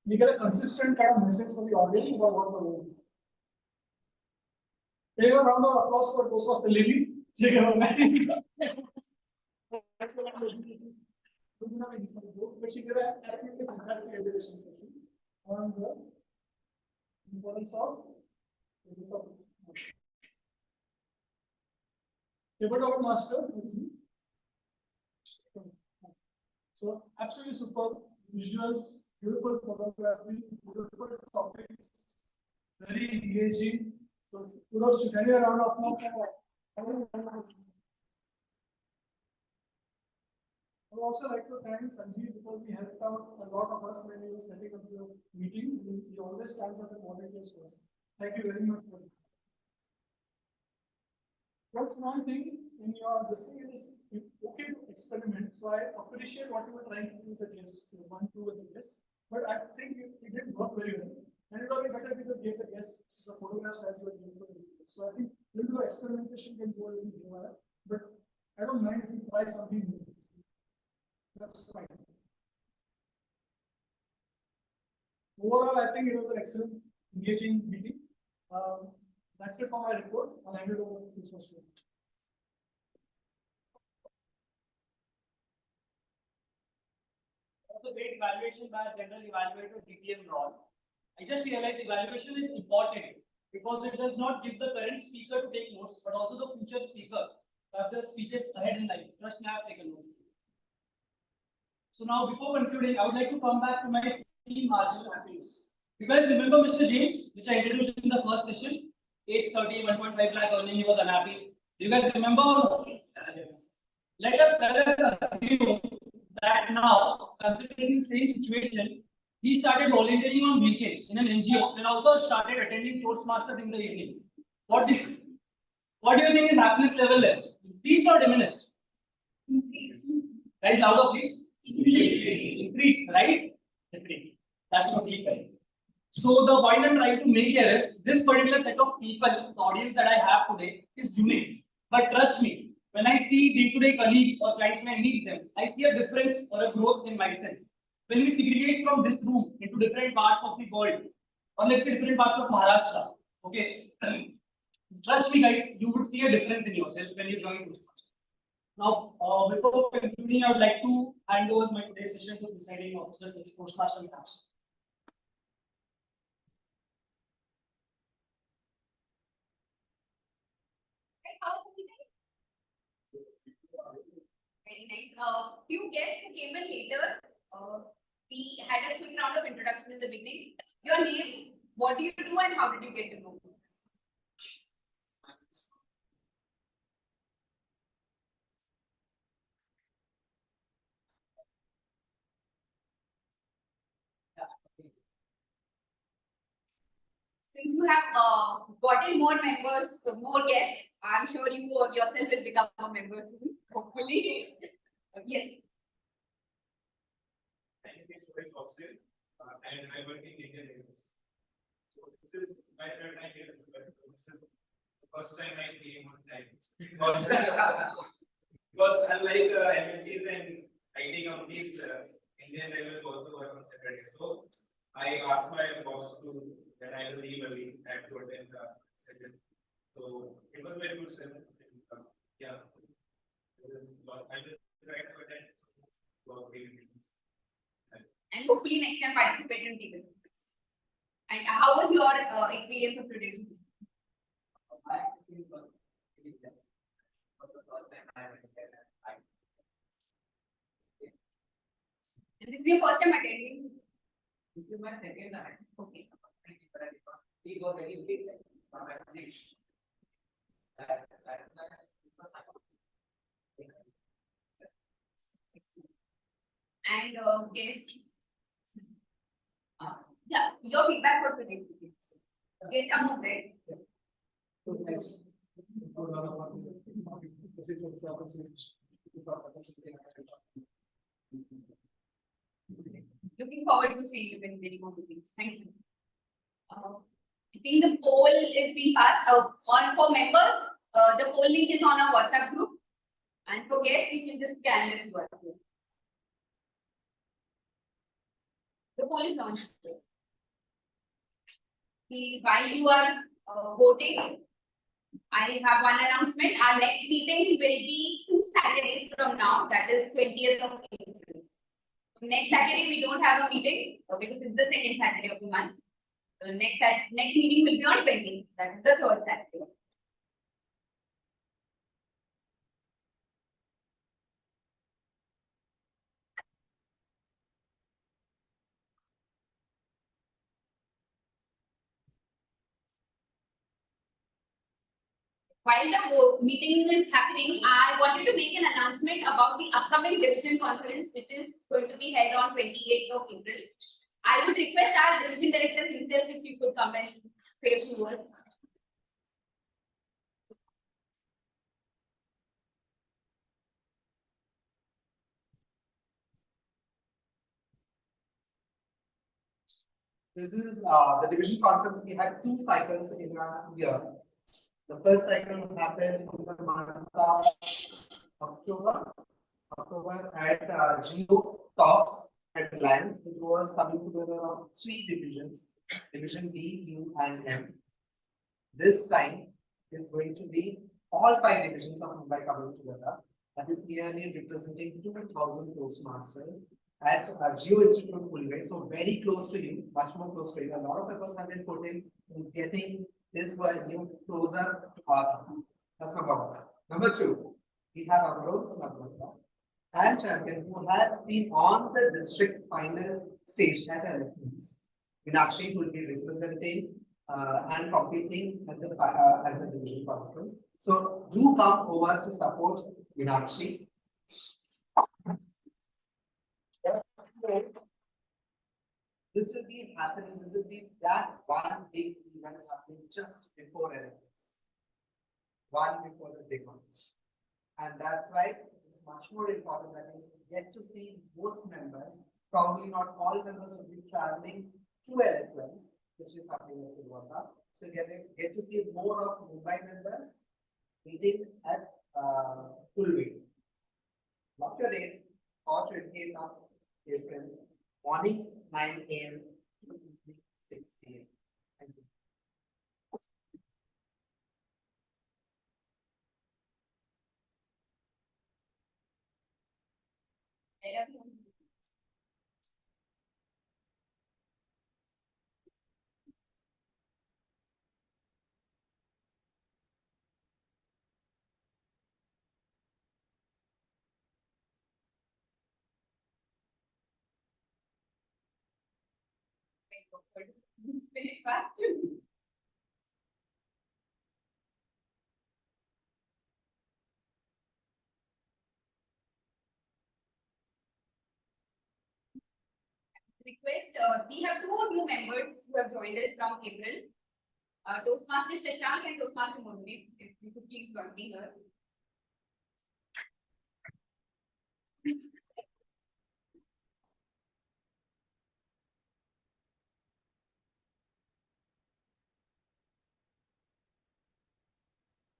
we get a consistent kind of message for the audience about what we're doing. Take a round of applause for Toastmasters Lily. But she gave an activity session on the importance of tabletop master. So absolutely superb visuals, beautiful photography, beautiful topics, very engaging. So kudos to carry around of applause. I would also like to thank Sanjeev because he helped out a lot of us when he was setting up the meeting. He always stands up and volunteers for us. Thank you very much for it. One small thing in your this thing is okay to experiment. So I appreciate what you were trying to do with the guests, 1, 2 with the guests, but I think it didn't work very well. And it would be better if you just gave the guests the photographs as you were doing for the videos. So I think a little experimentation can go a little haywire, but I don't mind if you try something new. That's fine. Overall, I think it was an excellent, engaging meeting. That's it for my report. I'll hand it over to this question. Also, great evaluation by general evaluator DTM Ron. I just realized evaluation is important because it does not give the current speaker to take notes, but also the future speakers who have their speeches ahead in life. Trust me, I have taken notes. So now, before concluding, I would like to come back to my theme, marginal happiness. You guys remember Mr. James, which I introduced in the first session? Age 30, 1.5 lakh earning, he was unhappy. Do you guys remember? Yes. Let us assume that now, considering the same situation, he started volunteering on weekends in an NGO and also started attending Toastmasters in the evening. What do you think his happiness level is? Increased or diminished? Increase. Guys, louder, please. Increased, right? That's totally correct. So the point I'm trying to make here is this particular set of people, the audience that I have today is unique. But trust me, when I see day-to-day colleagues or clients when I meet them, I see a difference or a growth in myself. When we segregate from this room into different parts of the world, or let's say different parts of Maharashtra, okay, trust me guys, you would see a difference in yourself when you join Toastmasters. Now, before concluding, I would like to hand over my today's session to the presiding officer, Toastmaster Council. Very nice. Few guests who came in later. we had a quick round of introduction in the beginning. Your name, what do you do, and how did you get to know this? Since you have gotten more members, more guests, I'm sure you yourself will become a member soon, hopefully. Yes. My name is Rohit Foxel, and I work in Indian Railways. So this is my third time here. This is the first time I came on time. Because unlike MNCs and IT companies, Indian Railways also work on Saturday. So I asked my boss that I will leave early and to attend the session. So it was very good session. Yeah. I will try to attend. And hopefully next time participate in table topics. And how was your experience of today's meeting? And this is your first time attending? This is my second time. Okay. He got very big from my six. And guess, yeah, your feedback for today's meeting. Yes, I'm okay. Looking forward to seeing you in many more meetings. Thank you. I think the poll is being passed out on for members. The poll link is on our WhatsApp group, and for guests, you can just scan this QR code. The poll is launched. While you are voting, I have one announcement. Our next meeting will be 2 Saturdays from now, that is 20th of April. So next Saturday, we don't have a meeting because it's the second Saturday of the month. The next meeting will be on 20th, that is the third Saturday. While the meeting is happening, I wanted to make an announcement about the upcoming division conference, which is going to be held on 28th of April. I would request our division director himself if you could come and say a few words. This is the division conference. We had 2 cycles in a year. The first cycle happened in the month of October at Geo Talks at Reliance. It was coming together of 3 divisions, Division B, U, and M. This time is going to be all 5 divisions of Mumbai coming together. That is nearly representing 2,000 Toastmasters at Geo Institute Mumbai. So very close to you, much more close to you. A lot of efforts have been put in getting this closer to our. That's number 1. Number 2, we have Amrut and champion who has been on the district final stage at elections. Meenakshi will be representing and competing at the division conference. So do come over to support Meenakshi. This will be happening. This will be that one big event happening just before elections. One before the big ones. And that's why it's much more important that we get to see most members. Probably not all members will be traveling to elections, which is happening in Silvassa. So get to see more of Mumbai members meeting at Kulvi. Lock your dates for 28th of April, morning 9 AM to evening 6 PM. Thank you. Finish fast. Request, we have two new members who have joined us from April. Toastmaster Shashank and Toastmaster Murali. If you could please join me here.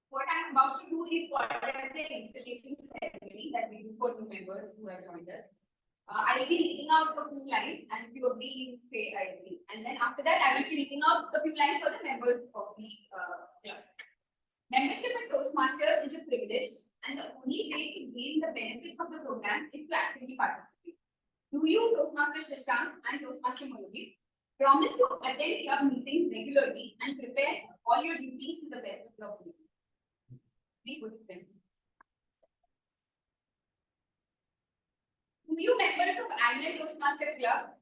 What I'm about to do is what are the installation ceremony that we do for new members who have joined us. I'll be reading out a few lines and if you agree, you say I agree. And then after that, I will be reading out a few lines for the members of the club. Membership at Toastmasters is a privilege and the only way to gain the benefits of the program is to actively participate. Do you, Toastmaster Shashank and Toastmaster Murali, promise to attend club meetings regularly and prepare all your duties to the best of your ability? Please put it there. New members of annual Toastmaster Club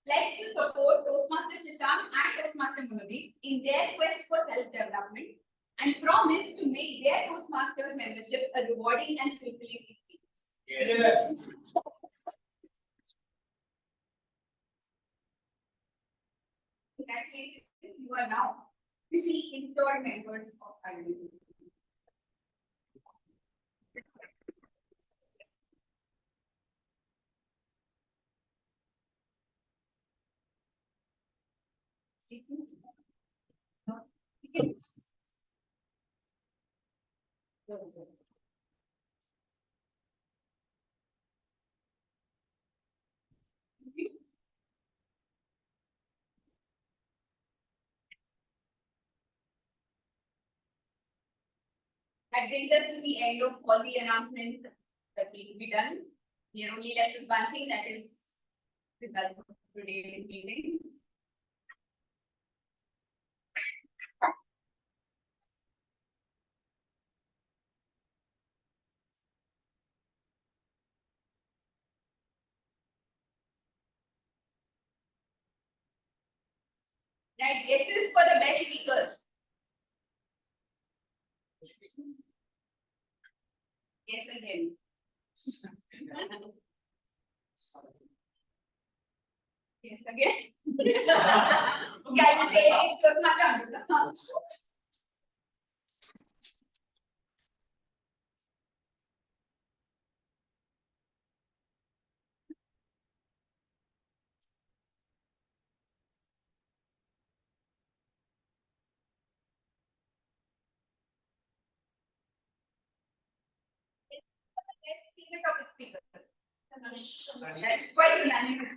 pledge to support Toastmaster Shashank and Toastmaster Murali in their quest for self-development and promise to make their Toastmaster membership a rewarding and fulfilling experience. Yes. Congratulations, you are now officially installed members of annual. That brings us to the end of all the announcements that need to be done. We are only left with one thing, that is results of today's meeting. Right, guesses for the best speaker. Yes, again. Yes, again. Okay, I'll just say it's Toastmaster Amrita. Let's see the topic speaker. That's quite unanimous.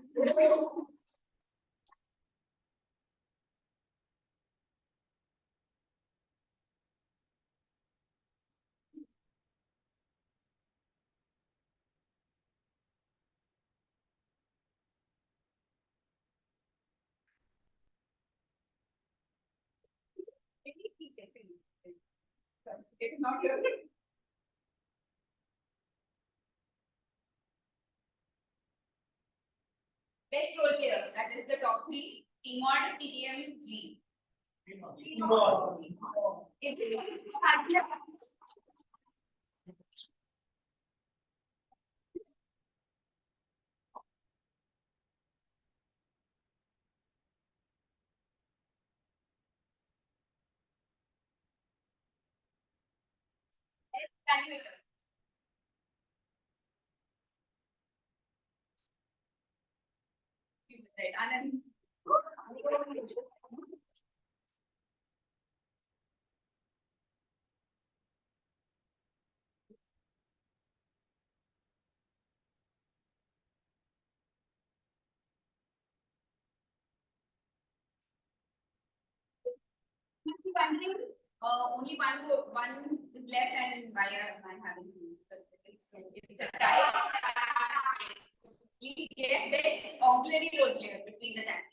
It's not here. Best role player, that is the top three. T-Mod, TTM, G. Is it hard? Evaluator. You decide. Anand. Must be wondering, only one is left and why am I having two? It's a tie. So please get best auxiliary role player between the time.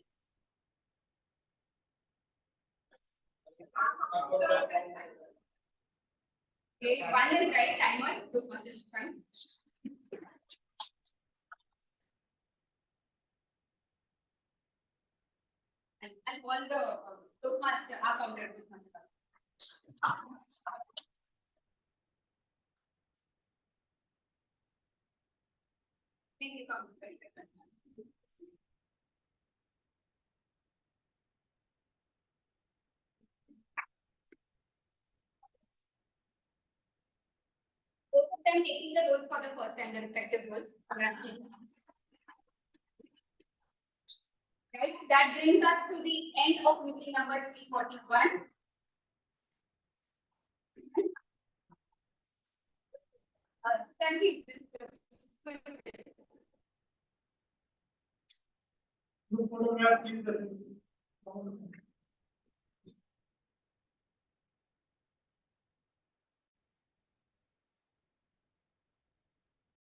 Okay, one is right, timer, those messages fine. and won the Toastmaster, our counter Toastmaster. Thank you, counter. Both of them taking the roles for the first time, the respective roles. Right, that brings us to the end of meeting number 341. Thank you. Group photograph, please.